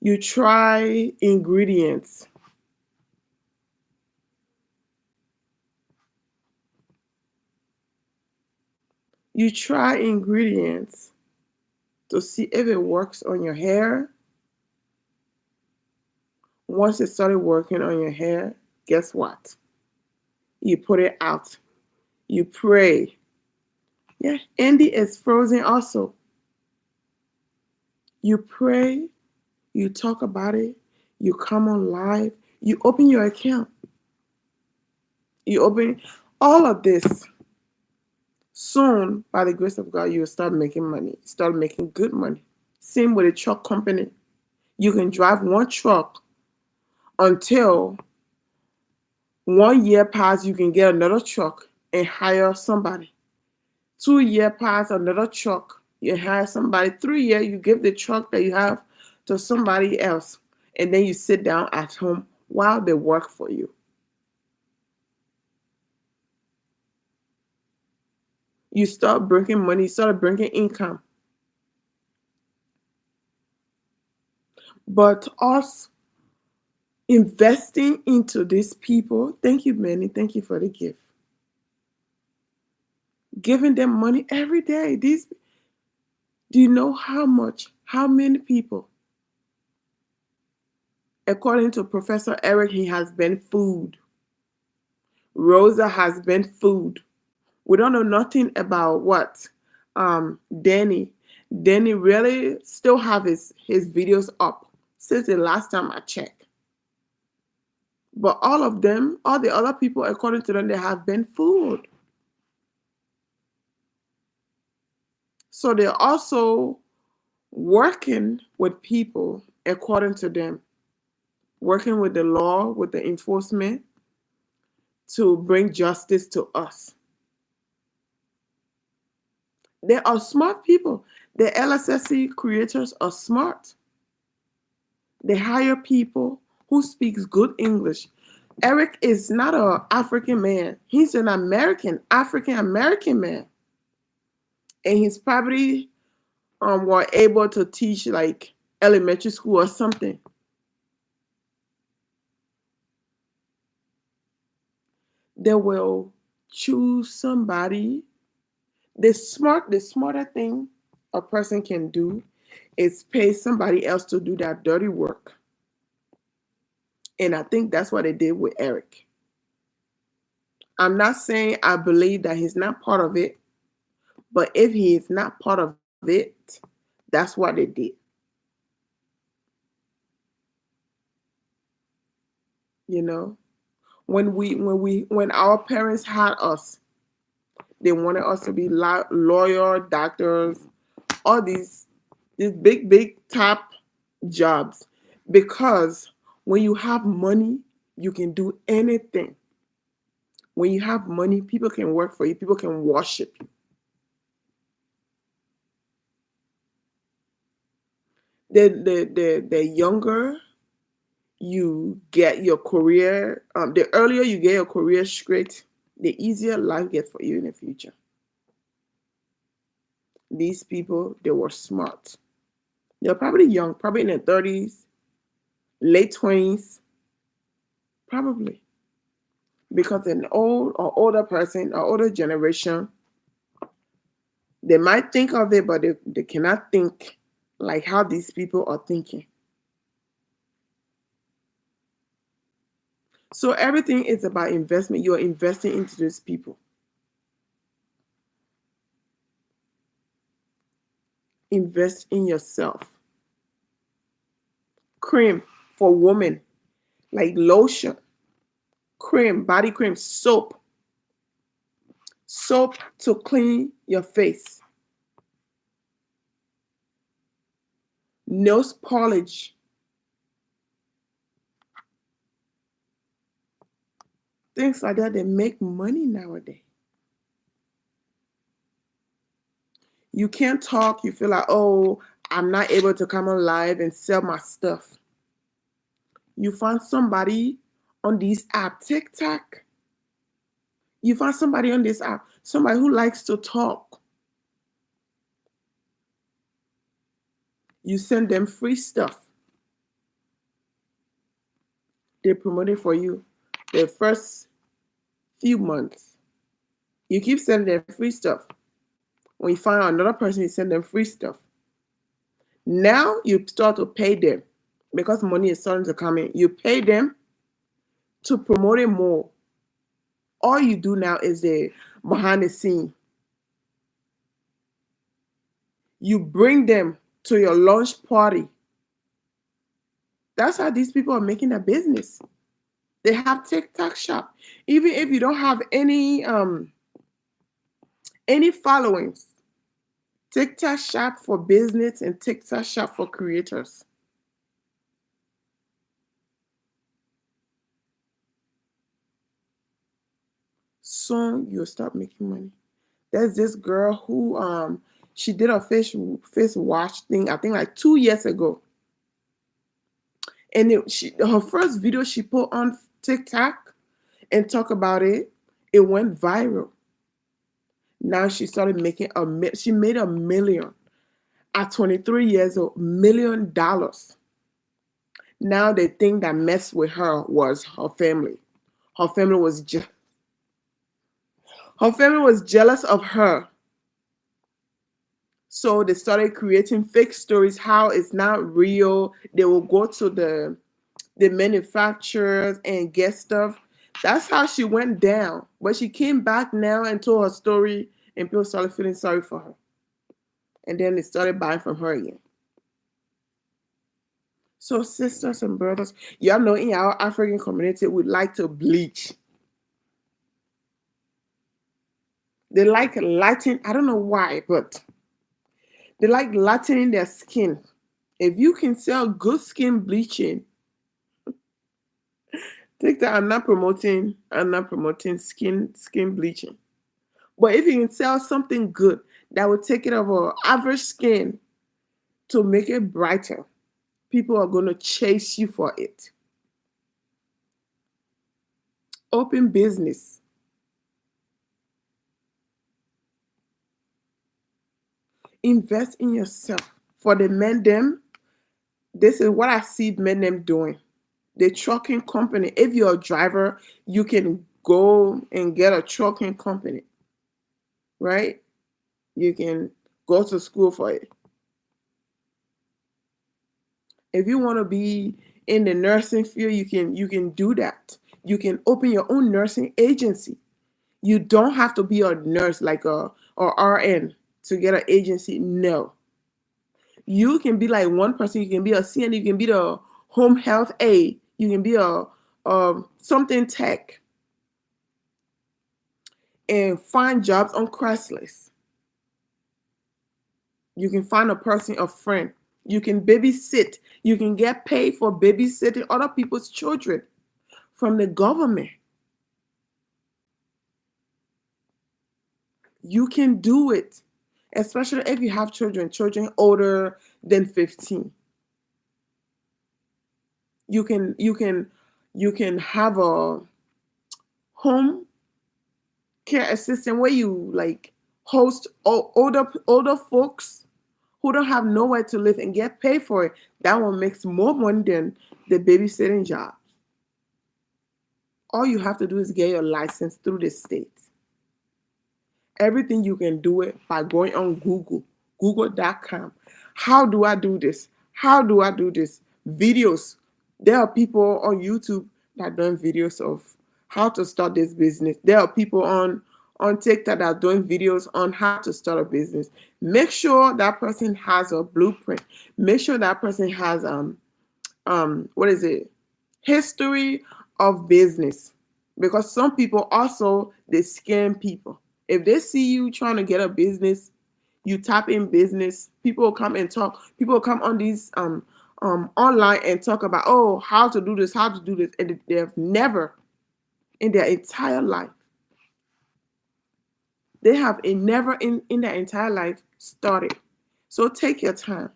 You try ingredients. You try ingredients to see if it works on your hair. Once it started working on your hair, guess what? You put it out. You pray. Yeah, Andy is frozen also. You pray, you talk about it, you come on live, you open your account. You open all of this. Soon, by the grace of God, you will start making money. Start making good money. Same with a truck company. You can drive one truck until 1 year pass, you can get another truck and hire somebody. 2 year pass, another truck, you hire somebody. 3 year, you give the truck that you have to somebody else, and then you sit down at home while they work for you. You start bringing money, you start bringing income. But us investing into these people, thank you, Manny, thank you for the gift. Giving them money every day. Do you know how many people, according to Professor Eric, he has been food. Rosa has been food. We don't know nothing about what Danny. Danny really still have his videos up since the last time I checked. But all of them, all the other people, according to them, they have been fooled. So they're also working with people according to them, working with the law, with the enforcement to bring justice to us. They are smart people. The Lssc creators are smart. They hire people who speaks good English. Eric is not an African man. He's an African American man. And he's probably were able to teach like elementary school or something. They will choose somebody. The smarter thing a person can do is pay somebody else to do that dirty work. And I think that's what they did with Eric. I'm not saying I believe that he's not part of it, but if he is not part of it, that's what they did. You know, when our parents had us, they wanted us to be lawyer, doctors, all these big top jobs, because when you have money, you can do anything. When you have money, people can work for you, people can worship you. The younger you get your career, the earlier you get your career straight, the easier life gets for you in the future. These people, they were smart. They're probably young, probably in their 30s, late 20s, probably. Because an older person, or older generation, they might think of it, but they cannot think like how these people are thinking. So everything is about investment. You are investing into these people. Invest in yourself. Cream for women, like lotion, cream, body cream, soap to clean your face, nails polish, things like that. They make money nowadays. You can't talk, you feel like, oh, I'm not able to come on live and sell my stuff. You find somebody on this app, TikTok. You find somebody on this app, somebody who likes to talk. You send them free stuff. They promote it for you the first few months. You keep sending them free stuff. When you find out another person, you send them free stuff. Now you start to pay them because money is starting to come in. You pay them to promote it more. All you do now is the behind the scene. You bring them to your launch party. That's how these people are making a business. They have TikTok shop. Even if you don't have any followings, TikTok shop for business and TikTok shop for creators. Soon you'll start making money. There's this girl who she did a face wash thing, I think like 2 years ago. And her first video she put on TikTok and talk about it, it went viral. Now she started making she made $1 million at 23 years old, $1 million. Now the thing that messed with her was her family. Her family was jealous of her. So they started creating fake stories, how it's not real. They will go to the manufacturers and get stuff. That's how she went down. But she came back now and told her story, and people started feeling sorry for her. And then they started buying from her again. So sisters and brothers, y'all know in our African community, we like to bleach. They like lightening, I don't know why, but they like lightening their skin. If you can sell good skin bleaching, take that. I'm not promoting skin bleaching. But if you can sell something good that will take it over average skin to make it brighter, people are going to chase you for it. Open business. Invest in yourself. For the men them, this is what I see men them doing. The trucking company. If you're a driver, you can go and get a trucking company. Right? You can go to school for it. If you want to be in the nursing field, you can do that. You can open your own nursing agency. You don't have to be a nurse like a or RN to get an agency. No. You can be like one person. You can be a CN. You can be the home health aide. You can be a something tech and find jobs on Craigslist. You can find a person, a friend. You can babysit. You can get paid for babysitting other people's children from the government. You can do it, especially if you have children older than 15. You can have a home care assistant where you like host older folks who don't have nowhere to live and get paid for it. That one makes more money than the babysitting job. All you have to do is get your license through the state. Everything you can do it by going on google.com. How do I do this? How do I do this? Videos. There are people on YouTube that are doing videos of how to start this business. There are people on TikTok that are doing videos on how to start a business. Make sure that person has a blueprint. Make sure that person has history of business. Because some people also they scam people. If they see you trying to get a business, you tap in business, people will come and talk. People will come on these online and talk about how to do this, and they've never in their entire life. They have never in their entire life started. So take your time.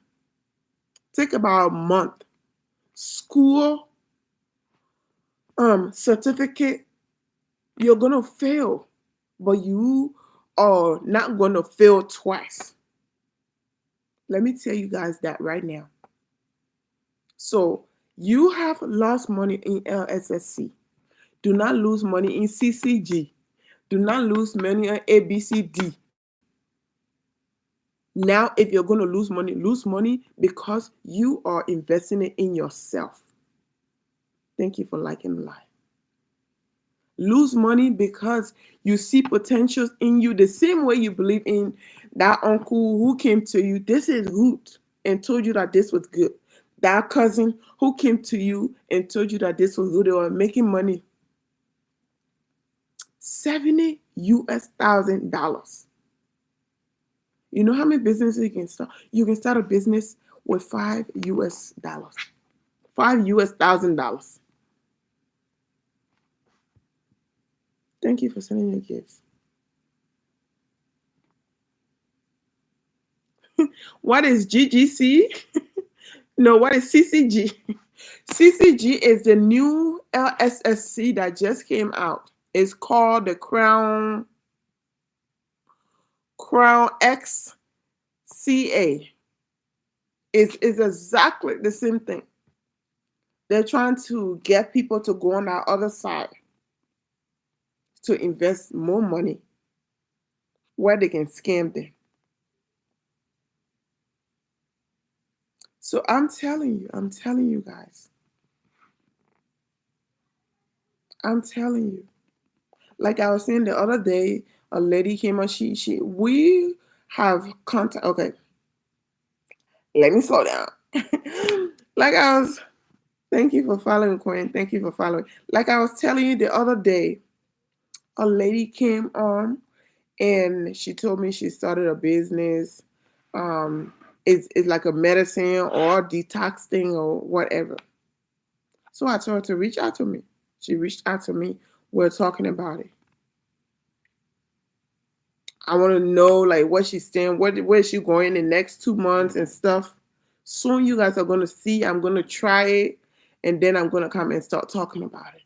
Take about a month. School, certificate, you're gonna fail, but you are not gonna fail twice. Let me tell you guys that right now. So you have lost money in Lssc. Do not lose money in CCG. Do not lose money on ABCD. Now, if you're going to lose money because you are investing it in yourself. Thank you for liking the live. Lose money because you see potentials in you the same way you believe in that uncle who came to you. This is good and told you that this was good. That cousin who came to you and told you that this was good. They were making money. $70,000. You know how many businesses you can start? You can start a business with $5 $5,000. Thank you for sending your gifts. What is GGC? No, what is CCG? CCG is the new Lssc that just came out. It's called the Crown XCA. It's exactly the same thing. They're trying to get people to go on our other side to invest more money where they can scam them. So I'm telling you guys. I'm telling you. Like I was saying the other day, a lady came on, we have contact. Okay. Let me slow down. Thank you for following, Quinn. Thank you for following. Like I was telling you the other day, a lady came on and she told me she started a business. It's like a medicine or detox thing or whatever. So I told her to reach out to me. She reached out to me. We're talking about it. I want to know like what she's saying, where is she going in the next 2 months and stuff. Soon you guys are going to see. I'm going to try it and then I'm going to come and start talking about it.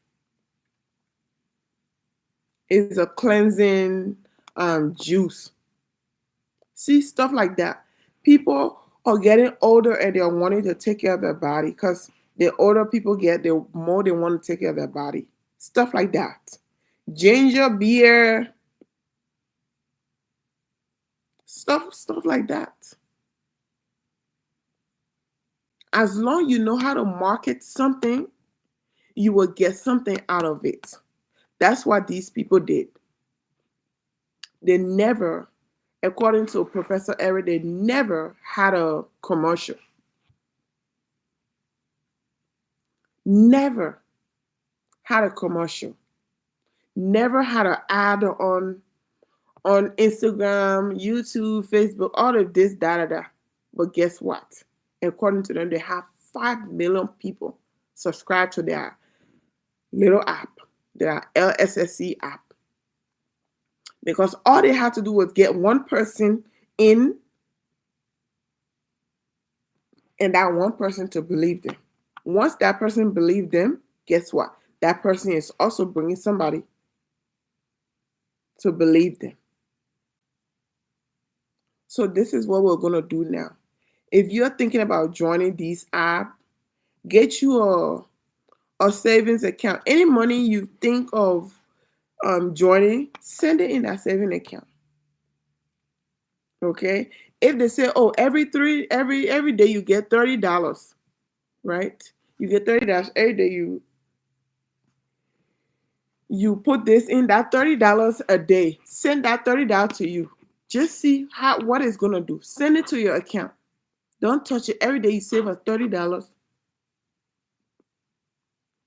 It's a cleansing juice. See, stuff like that. People are getting older and they're wanting to take care of their body because the older people get, the more they want to take care of their body. Stuff like that. Ginger beer. Stuff like that. As long as you know how to market something, you will get something out of it. That's what these people did. They never, according to Professor Eric, they never had a commercial. Never had a commercial. Never had an ad on Instagram, YouTube, Facebook, all of this, da. But guess what? According to them, they have 5 million people subscribed to their little app, their Lssc app. Because all they had to do was get one person in and that one person to believe them. Once that person believed them, guess what? That person is also bringing somebody to believe them. So this is what we're going to do now. If you're thinking about joining these apps, get you a savings account. Any money you think of joining, send it in that saving account. Okay? If they say, oh, every day you get $30, right? You get $30 every day. You put this in, that $30 a day. Send that $30 to you. Just see what it's gonna do. Send it to your account. Don't touch it. Every day you save us $30.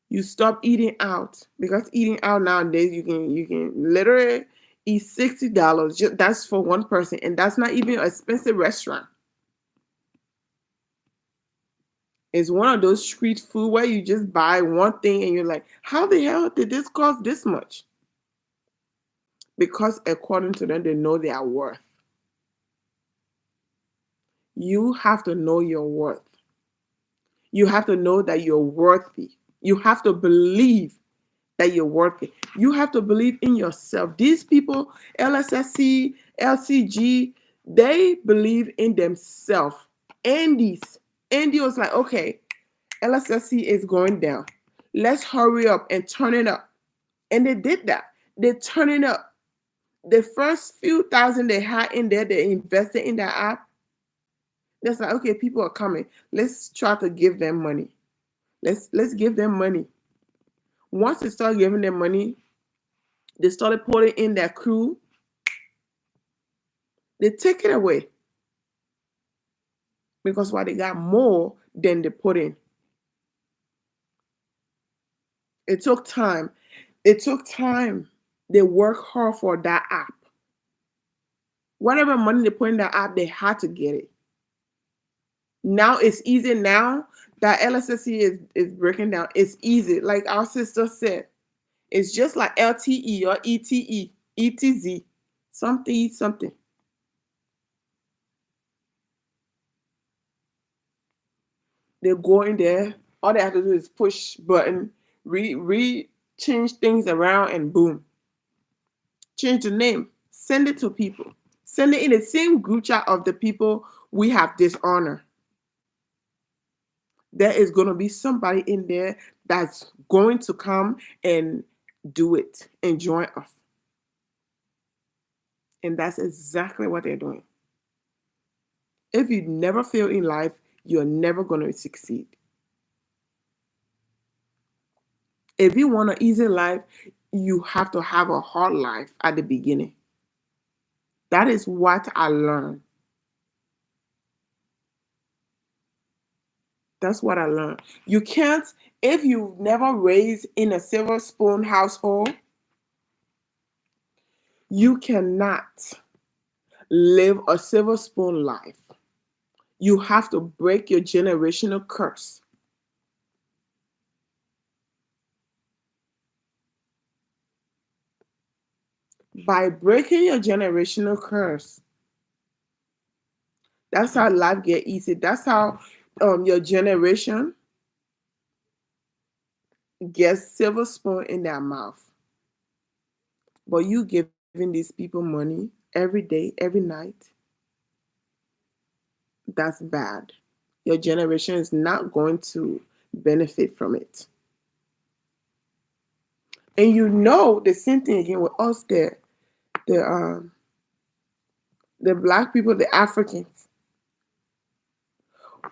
You stop eating out, because eating out nowadays you can literally eat $60. That's for one person, and that's not even an expensive restaurant. It's one of those street food where you just buy one thing and you're like, how the hell did this cost this much? Because according to them, they know their worth. You have to know your worth. You have to know that you're worthy. You have to believe that you're worthy. You have to believe in yourself. These people, Lssc, LCG, they believe in themselves. Andy was like, okay, Lssc is going down. Let's hurry up and turn it up. And they did that. They turned it up. The first few thousand they had in there, they invested in that app. That's like, okay, people are coming. Let's try to give them money. Let's give them money. Once they start giving them money, they started putting in their crew. They take it away because why, they got more than they put in. It took time. It took time. They work hard for that app. Whatever money they put in that app, they had to get it. Now it's easy. Now that Lssc is breaking down, it's easy. Like our sister said, it's just like LTE or ETE, ETZ, something, something. They go in there. All they have to do is push button, change things around, and boom, change the name, send it to people, send it in the same group chat of the people we have dishonor. There is going to be somebody in there that's going to come and do it and join us. And that's exactly what they're doing. If you never fail in life, you're never going to succeed. If you want an easy life, you have to have a hard life at the beginning. That is what I learned. That's what I learned. You can't, if you've never raised in a silver spoon household, you cannot live a silver spoon life. You have to break your generational curse. By breaking your generational curse, that's how life get easy. That's how your generation gets silver spoon in their mouth. But you giving these people money every day, every night, that's bad. Your generation is not going to benefit from it. And you know the same thing again with us there, the black people, the Africans.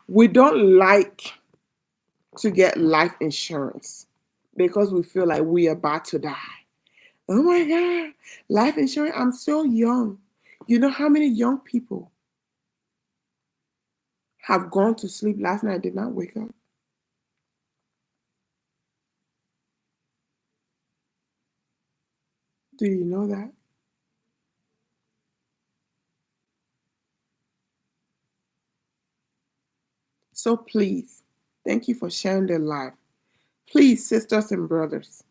We don't like to get life insurance because we feel like we're about to die. Oh my God, life insurance, I'm so young. You know how many young people have gone to sleep last night and did not wake up? Do you know that? So please, thank you for sharing their life. Please, sisters and brothers,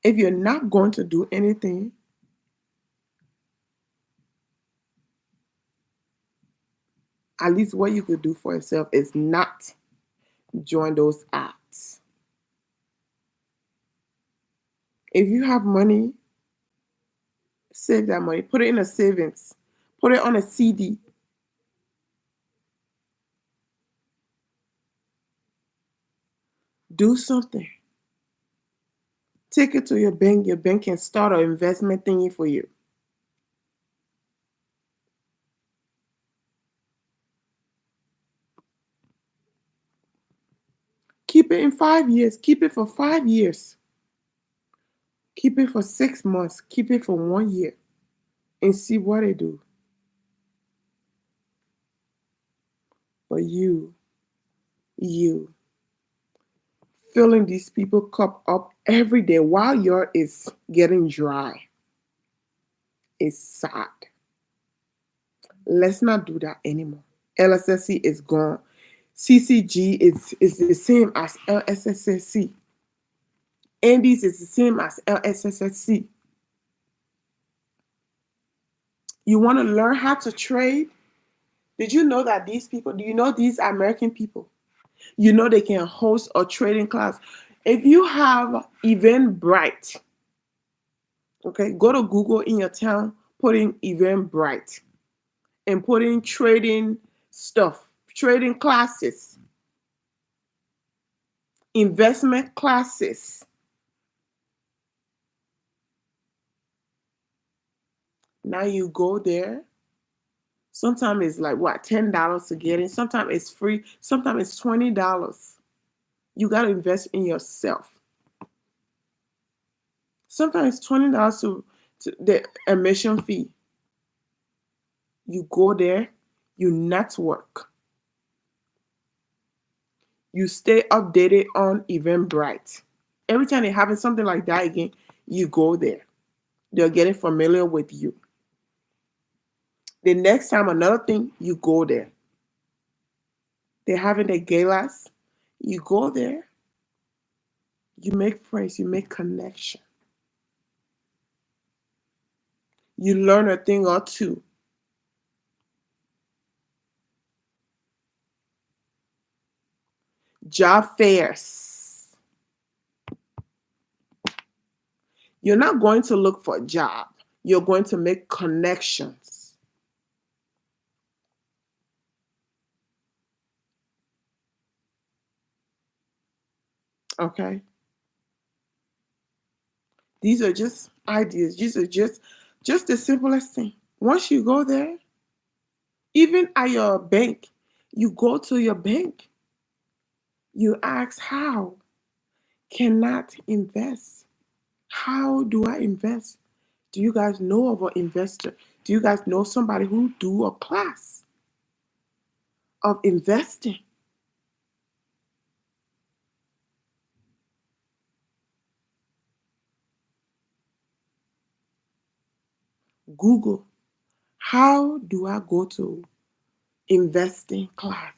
if you're not going to do anything, at least what you could do for yourself is not join those apps. If you have money, save that money, put it in a savings, put it on a CD. Do something. Take it to your bank. Your bank can start an investment thingy for you. Keep it in 5 years. Keep it for 5 years. Keep it for 6 months. Keep it for 1 year and see what they do. But you filling these people cup up every day while yours is getting dry. It's sad. Let's not do that anymore. Lssc is gone. CCG is the same as Lssc. Andes is the same as Lssc. You want to learn how to trade? Did you know that these people, do you know these American people? You know they can host a trading class. If you have Eventbrite, okay, go to Google in your town, put in Eventbrite, and put in trading stuff, trading classes, investment classes. Now you go there. Sometimes it's like what, $10 to get in. Sometimes it's free. Sometimes it's $20. You got to invest in yourself. Sometimes it's $20 to the admission fee. You go there, you network, you stay updated on Eventbrite. Every time they're having something like that again, you go there. They're getting familiar with you. The next time another thing, you go there. They're having the galas, you go there, you make friends, you make connection. You learn a thing or two. Job fairs. You're not going to look for a job. You're going to make connections. Okay? These are just ideas. These are just the simplest thing. Once you go there, even at your bank, you go to your bank. You ask, how can I invest? How do I invest? Do you guys know of an investor? Do you guys know somebody who do a class of investing? Google, how do I go to investing class?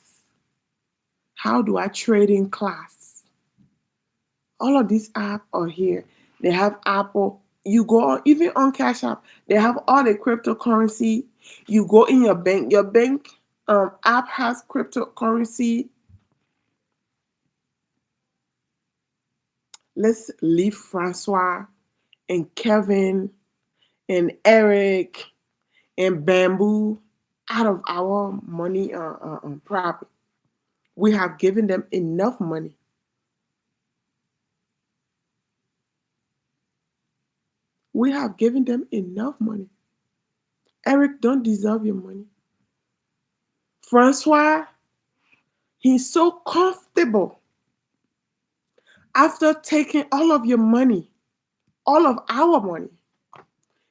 How do I trade in class? All of these apps are here. They have Apple. You go on, even on Cash App, they have all the cryptocurrency. You go in your bank app has cryptocurrency. Let's leave Francois and Kevin and Eric and Bamboo out of our money problem. We have given them enough money. We have given them enough money. Eric don't deserve your money. Francois, he's so comfortable after taking all of your money, all of our money.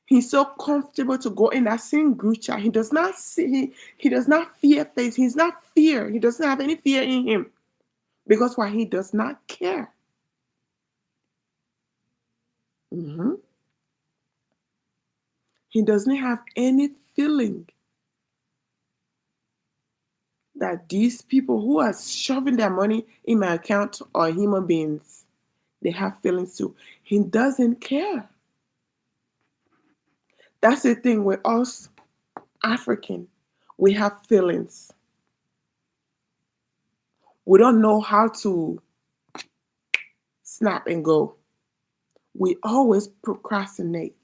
He's so comfortable to go in that same group chat. He does not see, he does not fear face. He's not fear. He doesn't have any fear in him. Because why? He does not care. Mhm. He doesn't have any feeling that these people who are shoving their money in my account are human beings. They have feelings too. He doesn't care. That's the thing with us African. We have feelings. We don't know how to snap and go. We always procrastinate.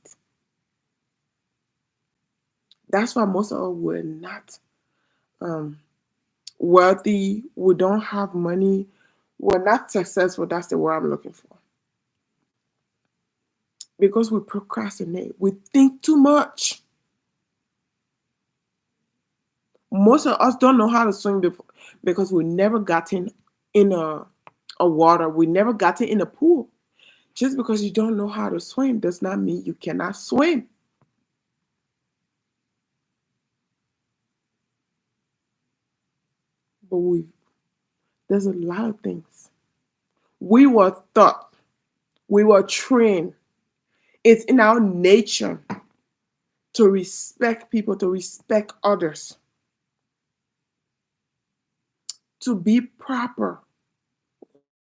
That's why most of us were not um, wealthy. We don't have money. We're not successful. That's the word I'm looking for. Because we procrastinate. We think too much. Most of us don't know how to swim before because we never gotten in a water. We never gotten in a pool. Just because you don't know how to swim does not mean you cannot swim. But there's a lot of things. We were taught, we were trained. It's in our nature to respect people, to respect others, to be proper.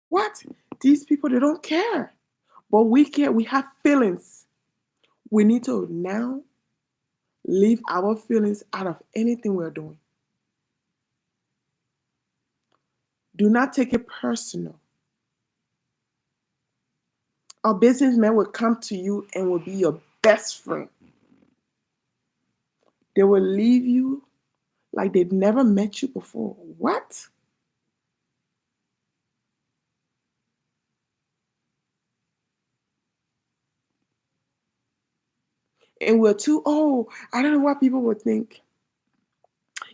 What? These people, they don't care. But we care. We have feelings. We need to now leave our feelings out of anything we're doing. Do not take it personal. A businessman will come to you and will be your best friend. They will leave you like they've never met you before. What? And we're too, oh, I don't know what people would think.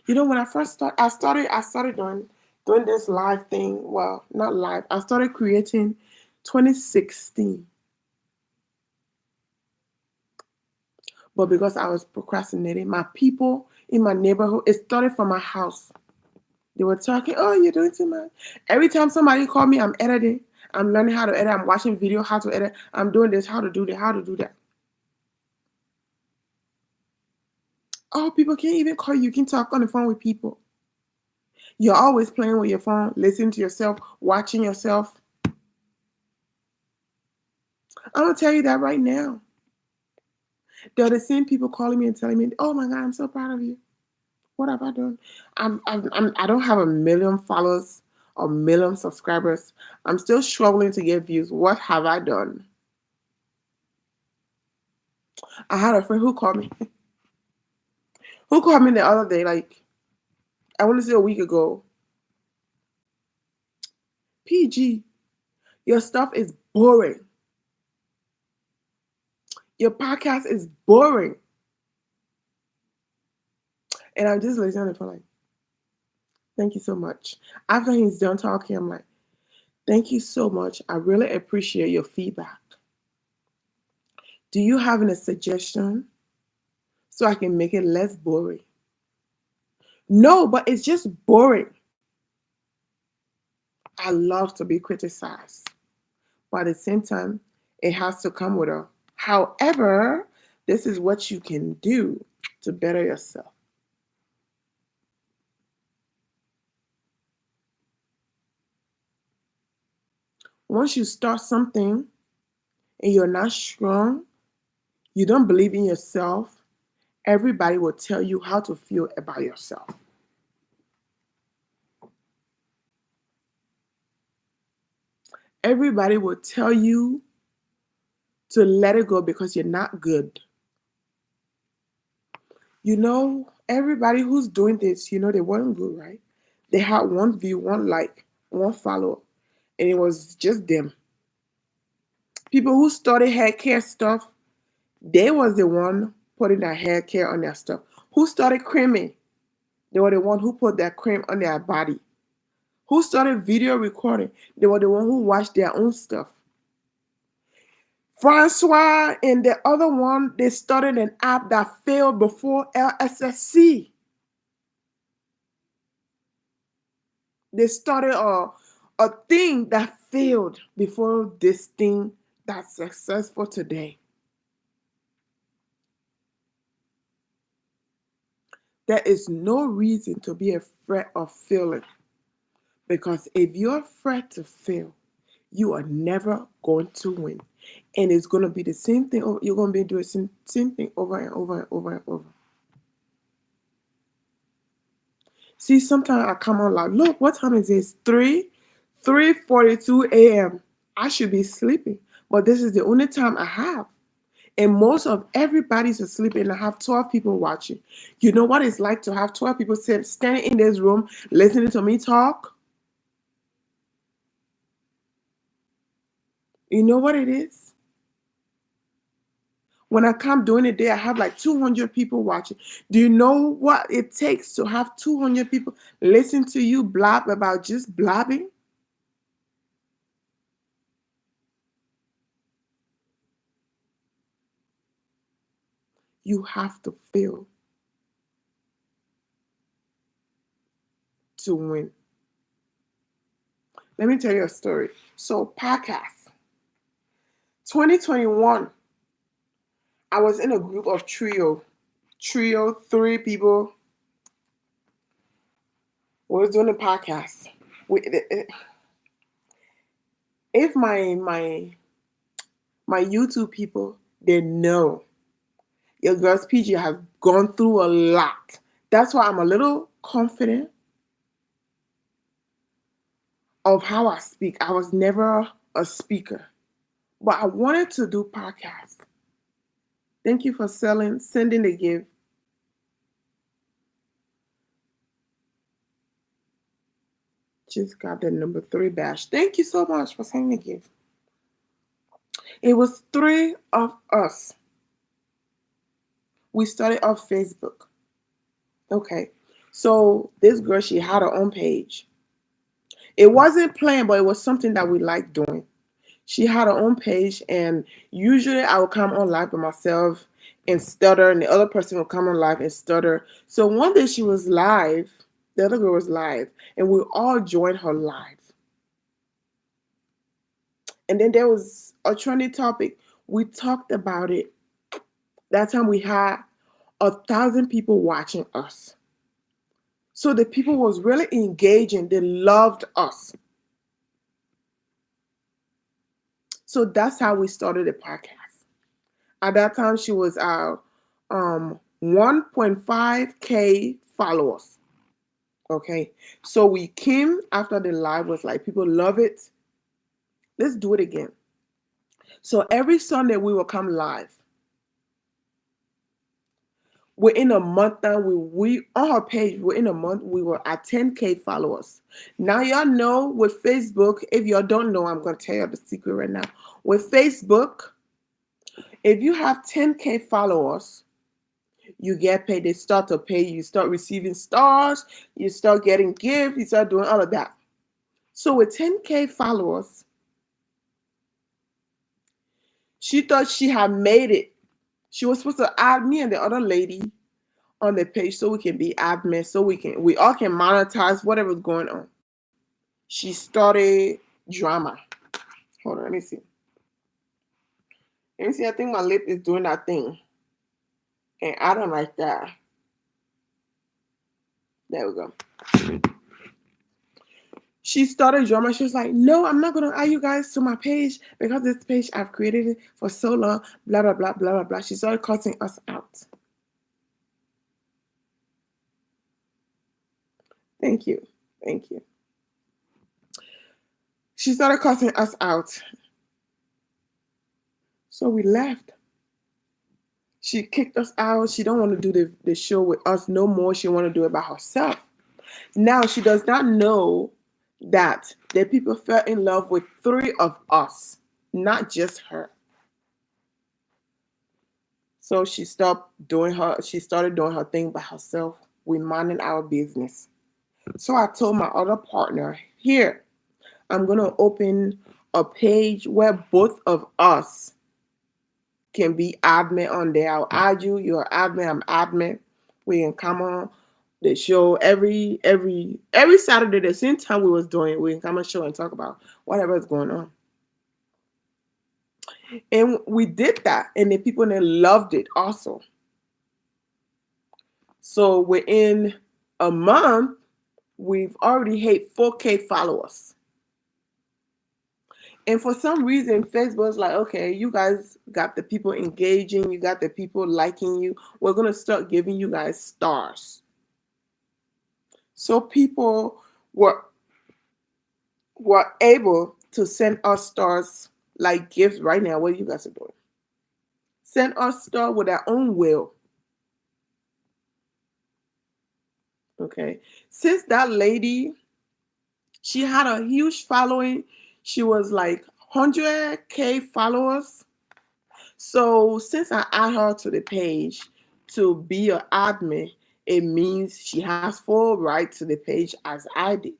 You know, when I first started doing this live thing. Well, not live. I started creating 2016. But because I was procrastinating, my people in my neighborhood, it started from my house. They were talking, oh, you're doing too much. Every time somebody called me, I'm editing. I'm learning how to edit. I'm watching video, how to edit. I'm doing this, how to do that, how to do that. Oh, people can't even call you. You can talk on the phone with people. You're always playing with your phone, listening to yourself, watching yourself. I'm going to tell you that right now. They're the same people calling me and telling me, oh my God, I'm so proud of you. What have I done? I don't have a million followers or million subscribers. I'm still struggling to get views. What have I done? I had a friend who called me. Who called me the other day? Like, I want to say a week ago. PG, your stuff is boring. Your podcast is boring. And I'm just listening for like, thank you so much. After he's done talking, I'm like, thank you so much. I really appreciate your feedback. Do you have any suggestion so I can make it less boring? No, but it's just boring. I love to be criticized. But at the same time, it has to come with a however, this is what you can do to better yourself. Once you start something and you're not strong, you don't believe in yourself, everybody will tell you how to feel about yourself. Everybody will tell you to let it go because you're not good. You know, everybody who's doing this, you know, they weren't good, right? They had one view, one like, one follower, and it was just them. People who started hair care stuff, they was the one putting their hair care on their stuff. Who started creaming? They were the one who put their cream on their body. Who started video recording? They were the one who watched their own stuff. Francois and the other one, they started an app that failed before Lssc. They started a thing that failed before this thing that's successful today. There is no reason to be afraid of failing. Because if you're afraid to fail, you are never going to win. And it's going to be the same thing. You're going to be doing the same thing over and over and over and over. See, sometimes I come on like, look, what time is this? 3:42 a.m. I should be sleeping. But this is the only time I have. And most of everybody's asleep and I have 12 people watching. You know what it's like to have 12 people standing in this room listening to me talk? You know what it is? When I come during the day, I have like 200 people watching. Do you know what it takes to have 200 people listen to you blab about just blabbing? You have to fail to win. Let me tell you a story. So, podcast 2021, I was in a group of trio, 3 people. We was doing a podcast. If my YouTube people, they know your girl's PG has gone through a lot. That's why I'm a little confident of how I speak. I was never a speaker, but I wanted to do podcasts. Thank you for sending the gift. Just got the number 3 bash. Thank you so much for sending the gift. It was 3 of us. We started off Facebook. Okay. So this girl, she had her own page. It wasn't planned, but it was something that we liked doing. She had her own page, and usually I would come on live by myself and stutter, and the other person would come on live and stutter. So one day she was live, the other girl was live, and we all joined her live. And then there was a trending topic. We talked about it. That time we had 1,000 people watching us. So the people was really engaging. They loved us. So that's how we started the podcast. At that time, she was 1.5K followers. Okay. So we came after the live was like, people love it. Let's do it again. So every Sunday we will come live. Within a month now, we on her page, within a month, we were at 10K followers. Now y'all know with Facebook, if y'all don't know, I'm gonna tell you the secret right now. With Facebook, if you have 10K followers, you get paid. They start to pay you. You start receiving stars. You start getting gifts. You start doing all of that. So with 10K followers, she thought she had made it. She was supposed to add me and the other lady on the page so we can be admin, so we all can monetize whatever's going on. She started drama. Hold on, let me see. Let me see. I think my lip is doing that thing. And I don't like that. There we go. She started drama. She was like, no, I'm not going to add you guys to my page because this page, I've created it for so long, blah, blah, blah, blah, blah, blah. She started cussing us out. Thank you. Thank you. She started cussing us out. So we left. She kicked us out. She don't want to do the show with us no more. She want to do it by herself. Now, she does not know that the people fell in love with 3 of us, not just her. So she started doing her thing by herself. We minding our business. So I told my other partner, here, I'm going to open a page where both of us can be admin on there. I'll add you, you're admin, I'm admin. We can come on the show every Saturday, the same time we was doing it. We can come on the show and talk about whatever is going on. And we did that, and the people then loved it also. So within a month, we've already hit 4K followers. And for some reason, Facebook's like, okay, you guys got the people engaging, you got the people liking you. We're going to start giving you guys stars. So people were able to send us stars like gifts right now. What you guys are doing? Send us stars with their own will. Okay. Since that lady, she had a huge following. She was like 100K followers. So since I add her to the page to be an admin, it means she has full right to the page as I did.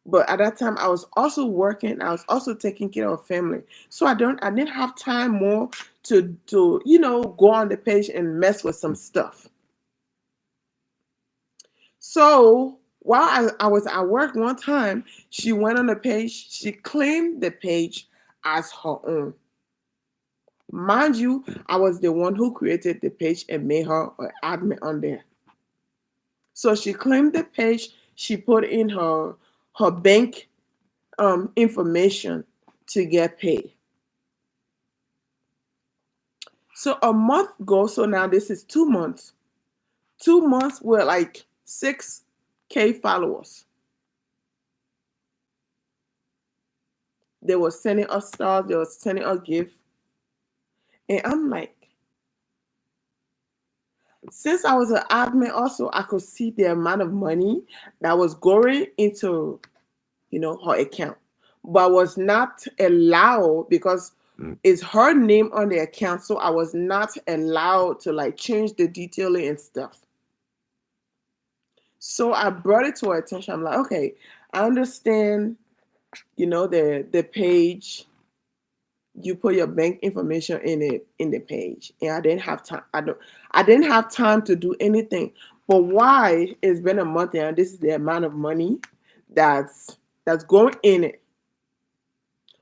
But at that time, I was also working. I was also taking care of family, so I didn't have time more to go on the page and mess with some stuff. So while I was at work one time, she went on the page. She claimed the page as her own. Mind you, I was the one who created the page and made her an admin on there. So she claimed the page. She put in her bank information to get paid. So a month goes. So now this is 2 months. 2 months were like 6K followers. They were sending us stars. They were sending us gifts. And I'm like, since I was an admin also, I could see the amount of money that was going into, her account. But I was not allowed because It's her name on the account, so I was not allowed to like change the detailing and stuff. So I brought it to her attention. I'm like, okay, I understand, the page, you put your bank information in the page. And I didn't have time. I didn't have time to do anything. But why it's been a month and this is the amount of money that's going in it?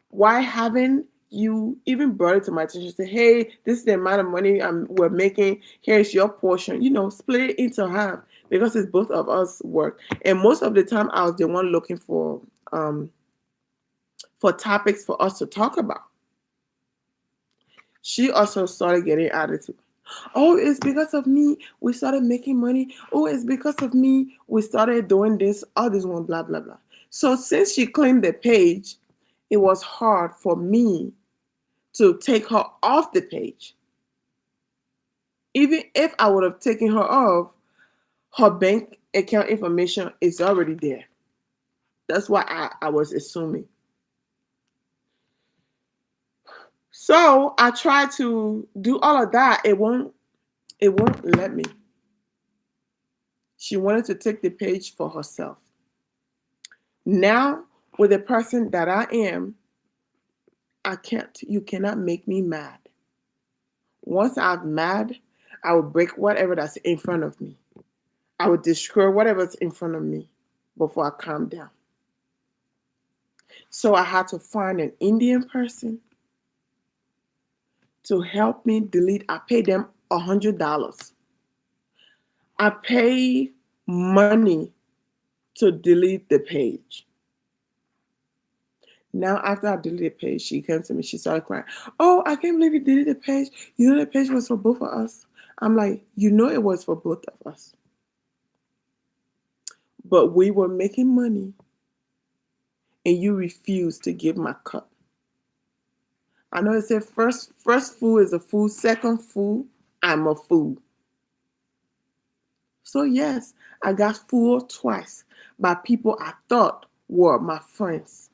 Why haven't you even brought it to my attention? Say, hey, this is the amount of money we're making. Here's your portion. Split it into half because it's both of us work. And most of the time, I was the one looking for topics for us to talk about. She also started getting attitude. Oh, it's because of me we started making money. Oh, it's because of me we started doing this, all this one, blah, blah, blah. So since she claimed the page, it was hard for me to take her off the page. Even if I would have taken her off, her bank account information is already there. That's why I was assuming. So I tried to do all of that. It won't let me. She wanted to take the page for herself. Now, with the person that I am, I can't. You cannot make me mad. Once I'm mad, I will break whatever that's in front of me. I would destroy whatever's in front of me before I calm down. So I had to find an Indian person to help me delete. I paid them $100. I pay money to delete the page. Now, after I deleted the page, she came to me. She started crying. Oh, I can't believe you deleted the page. The page was for both of us. I'm like, it was for both of us. But we were making money, and you refused to give my cut. I know it said first fool is a fool, second fool, I'm a fool. So yes, I got fooled twice by people I thought were my friends.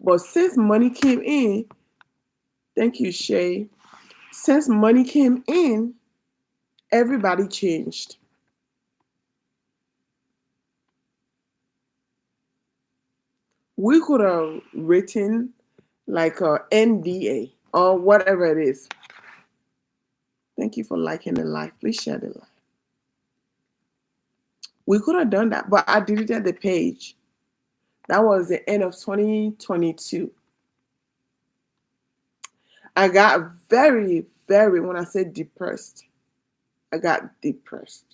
But since money came in, thank you, Shay. Since money came in, everybody changed. We could have written like a NDA or whatever it is. Thank you for liking the live. Please share the live. We could have done that, but I deleted the page. That was the end of 2022. I got very, very, when I said depressed, I got depressed.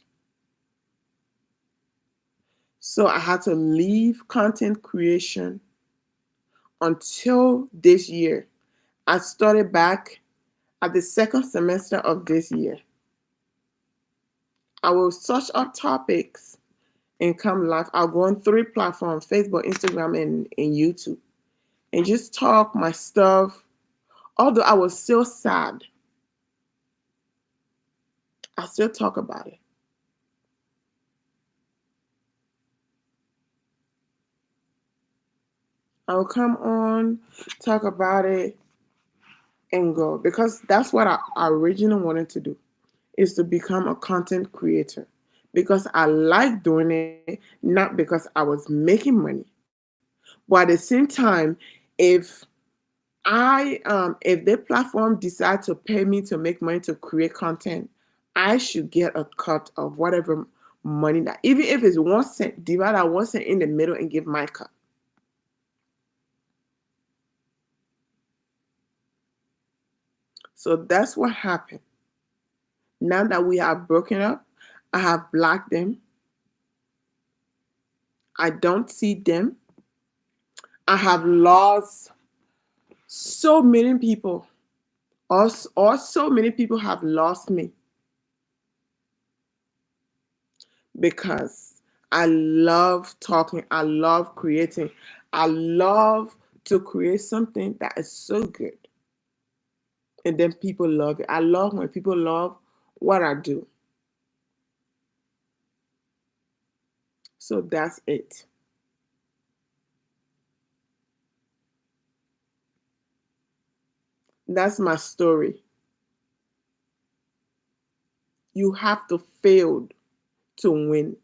So I had to leave content creation until this year. I started back at the second semester of this year. I will search up topics and come live. I'll go on 3 platforms: Facebook, Instagram, and YouTube, and just talk my stuff. Although I was still sad, I still talk about it. I will come on, talk about it, and go, because that's what I originally wanted to do, is to become a content creator, because I like doing it, not because I was making money. But at the same time, if if the platform decide to pay me to make money to create content, I should get a cut of whatever money that, even if it's 1 cent, divide that 1 cent in the middle and give my cut. So that's what happened. Now that we have broken up, I have blocked them. I don't see them. I have lost so many people, or so many people have lost me, because I love talking, I love creating, I love to create something that is so good. And then people love it. I love when people love what I do. So that's it. That's my story. You have to fail to win.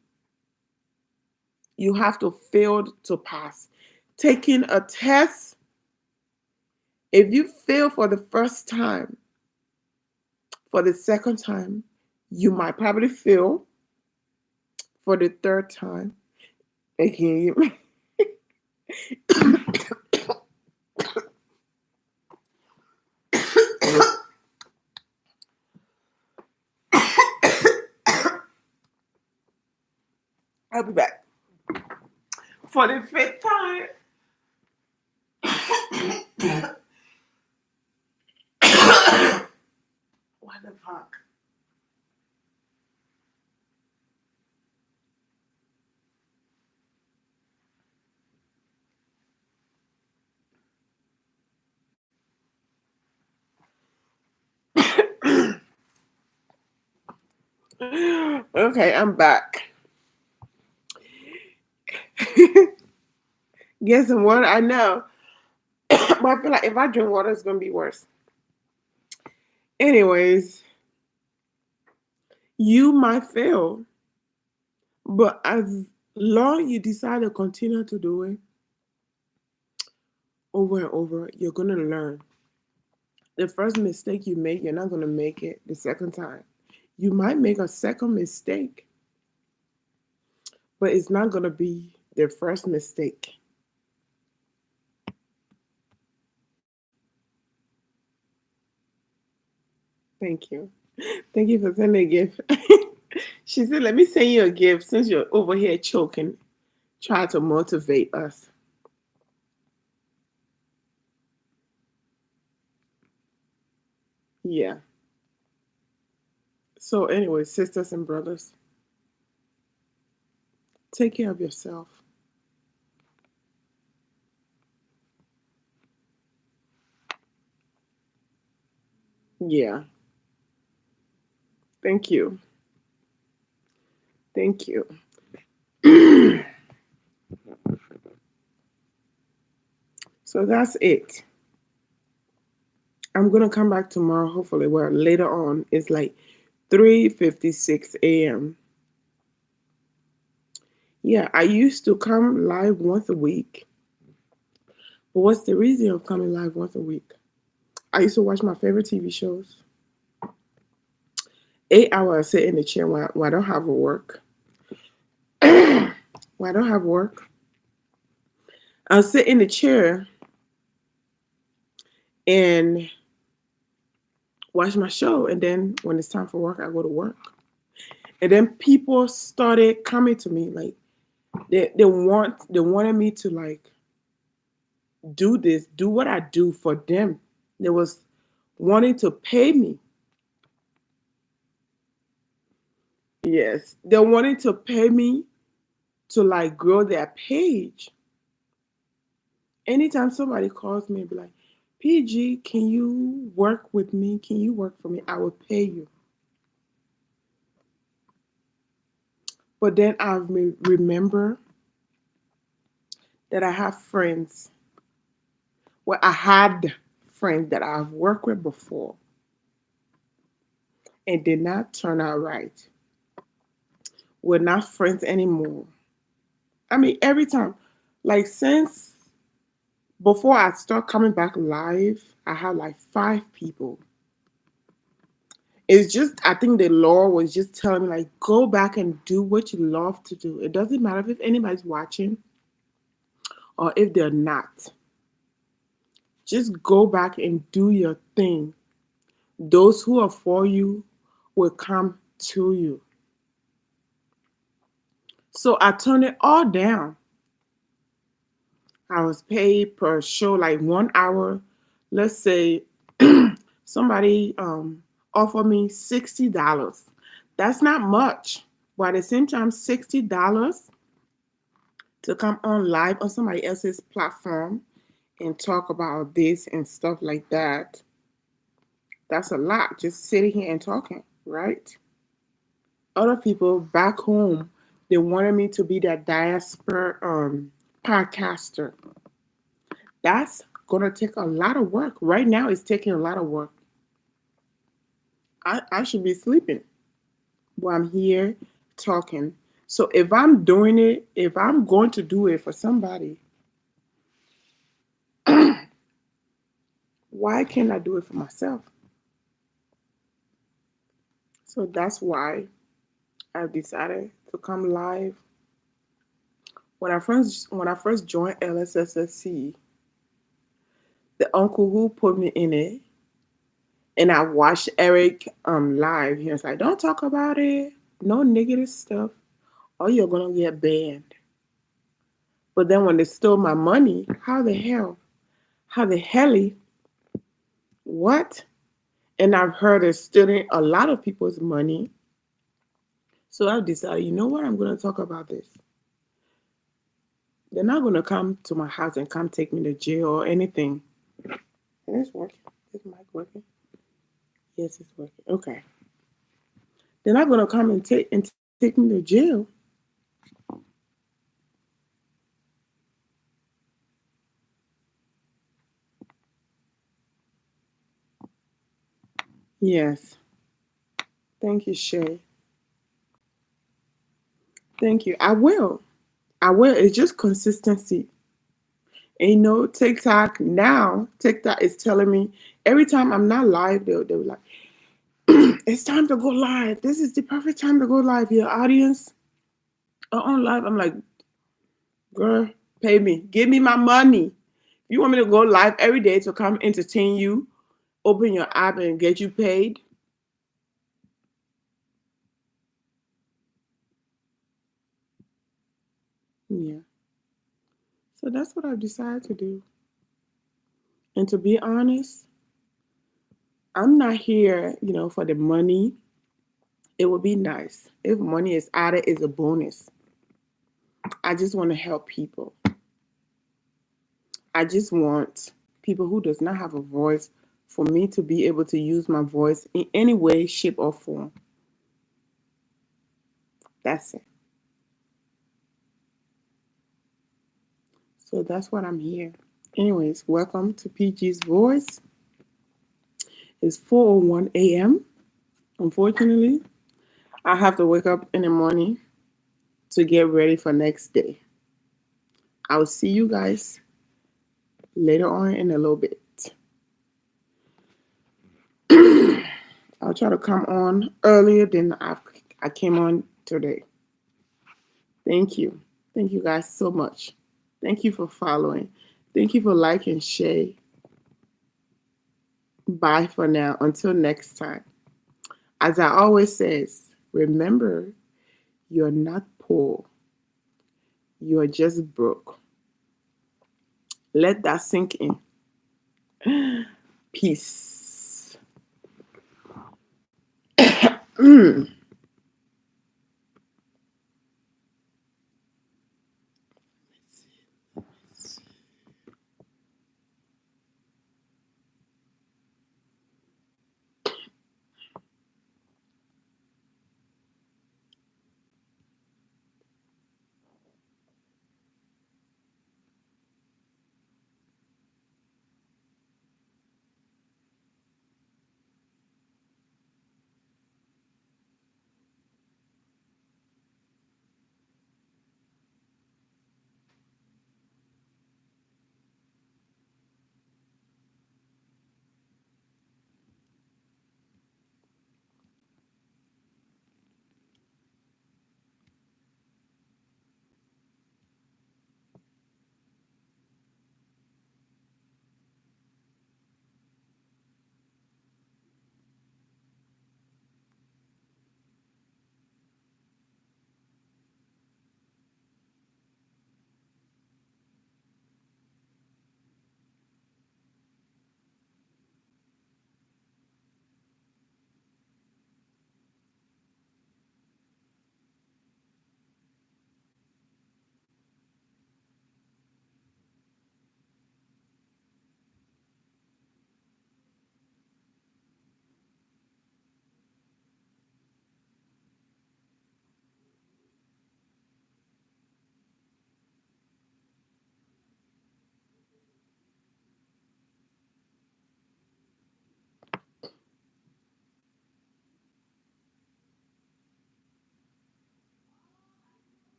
You have to fail to pass. Taking a test, if you fail for the first time, for the second time, you might probably fail for the third time. Again, I'll be back. For the fifth time. What the fuck? Okay, I'm back. Get some water. I know. But I feel like if I drink water, it's going to be worse. Anyways, you might fail, but as long you decide to continue to do it over and over, you're going to learn. The first mistake you make, you're not going to make it the second time. You might make a second mistake, but it's not going to be the first mistake. Thank you. Thank you for sending a gift. She said, let me send you a gift since you're over here choking. Try to motivate us. Yeah. So, anyway, sisters and brothers, take care of yourself. Yeah. Thank you. Thank you. So that's it. I'm gonna come back tomorrow, hopefully. Well, later on, it's like 3:56 a.m. Yeah, I used to come live once a week. But what's the reason of coming live once a week? I used to watch my favorite TV shows. 8 hours sit in the chair while I don't have work. While I don't have work, I'll sit in the chair and watch my show, and then when it's time for work, I go to work. And then people started coming to me like they wanted me to like do this, do what I do for them. They was wanting to pay me. Yes, they wanted to pay me to like grow their page. Anytime somebody calls me and be like, PG, can you work with me? Can you work for me? I will pay you. But then I remember that I have friends. Well, I had friends that I've worked with before and did not turn out right. We're not friends anymore. I mean, every time, like since before I start coming back live, I had like 5 people. It's just, I think the Lord was just telling me, like, go back and do what you love to do. It doesn't matter if anybody's watching or if they're not. Just go back and do your thing. Those who are for you will come to you. So I turned it all down. I was paid per show, like 1 hour. Let's say somebody offered me $60. That's not much. But at the same time, $60 to come on live on somebody else's platform and talk about this and stuff like that, that's a lot. Just sitting here and talking, right? Other people back home, they wanted me to be that diaspora podcaster. That's gonna take a lot of work. Right now, it's taking a lot of work. I should be sleeping while I'm here talking. So if I'm doing it, if I'm going to do it for somebody, why can't I do it for myself? So that's why I've decided to come live. When I first joined Lssc, the uncle who put me in it, and I watched Eric live. He was like, "Don't talk about it. No negative stuff, or you're gonna get banned." But then when they stole my money, how the hell? How the helly? What? And I've heard they're stealing a lot of people's money. So I've decided, you know what? I'm gonna talk about this. They're not gonna come to my house and come take me to jail or anything. It's working. Is mic working? Yes, it's working. Okay. They're not gonna come and take me to jail. Yes. Thank you, Shay. Thank you. I will. I will. It's just consistency. And TikTok is telling me every time I'm not live, they'll be like, it's time to go live. This is the perfect time to go live. Your audience are on live. I'm like, girl, pay me. Give me my money. If you want me to go live every day to come entertain you, open your app and get you paid. Yeah. So that's what I've decided to do. And to be honest, I'm not here, for the money. It would be nice if money is added as a bonus. I just want to help people. I just want people who does not have a voice for me to be able to use my voice in any way, shape, or form. That's it. So that's what I'm here. Anyways, welcome to PG's Voice. It's 4:01 a.m. Unfortunately, I have to wake up in the morning to get ready for next day. I'll see you guys later on in a little bit. I'll try to come on earlier than I came on today. Thank you. Thank you guys so much. Thank you for following. Thank you for liking, share. Bye for now. Until next time. As I always says, remember, you're not poor. You're just broke. Let that sink in. Peace.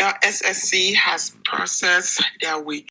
Lssc has processed their withdrawal.